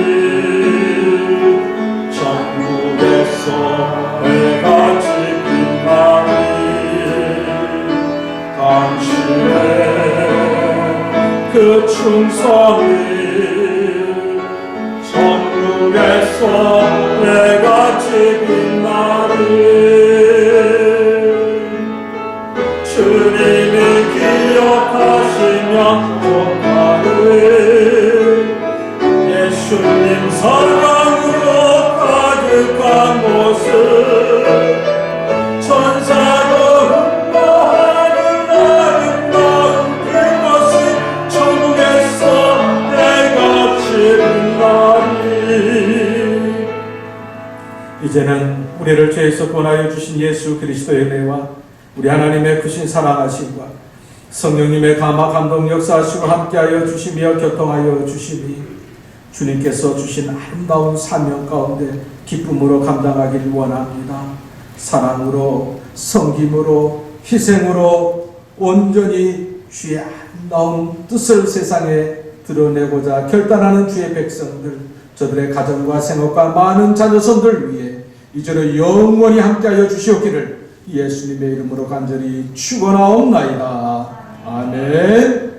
내같이 빛나니 당신의 그 충성이 천국에서 내같이 빛나니 주님이 기억하시며 좋다는 예수님 사랑으로 가득한 모습 천사도 흠모하는 이제는 우리를 죄에서 구원하여 주신 예수 그리스도의 은혜와 우리 하나님의 크신 사랑하심과 성령님의 감화 감동 역사하시고 함께하여 주시며 교통하여 주시니 주님께서 주신 아름다운 사명 가운데 기쁨으로 감당하길 원합니다. 사랑으로, 섬김으로, 희생으로 온전히 주의 아름다운 뜻을 세상에 드러내고자 결단하는 주의 백성들, 저들의 가정과 생업과 많은 자녀손들 위해 이제는 영원히 함께하여 주시옵기를 예수님의 이름으로 간절히 축원하옵나이다. 아멘.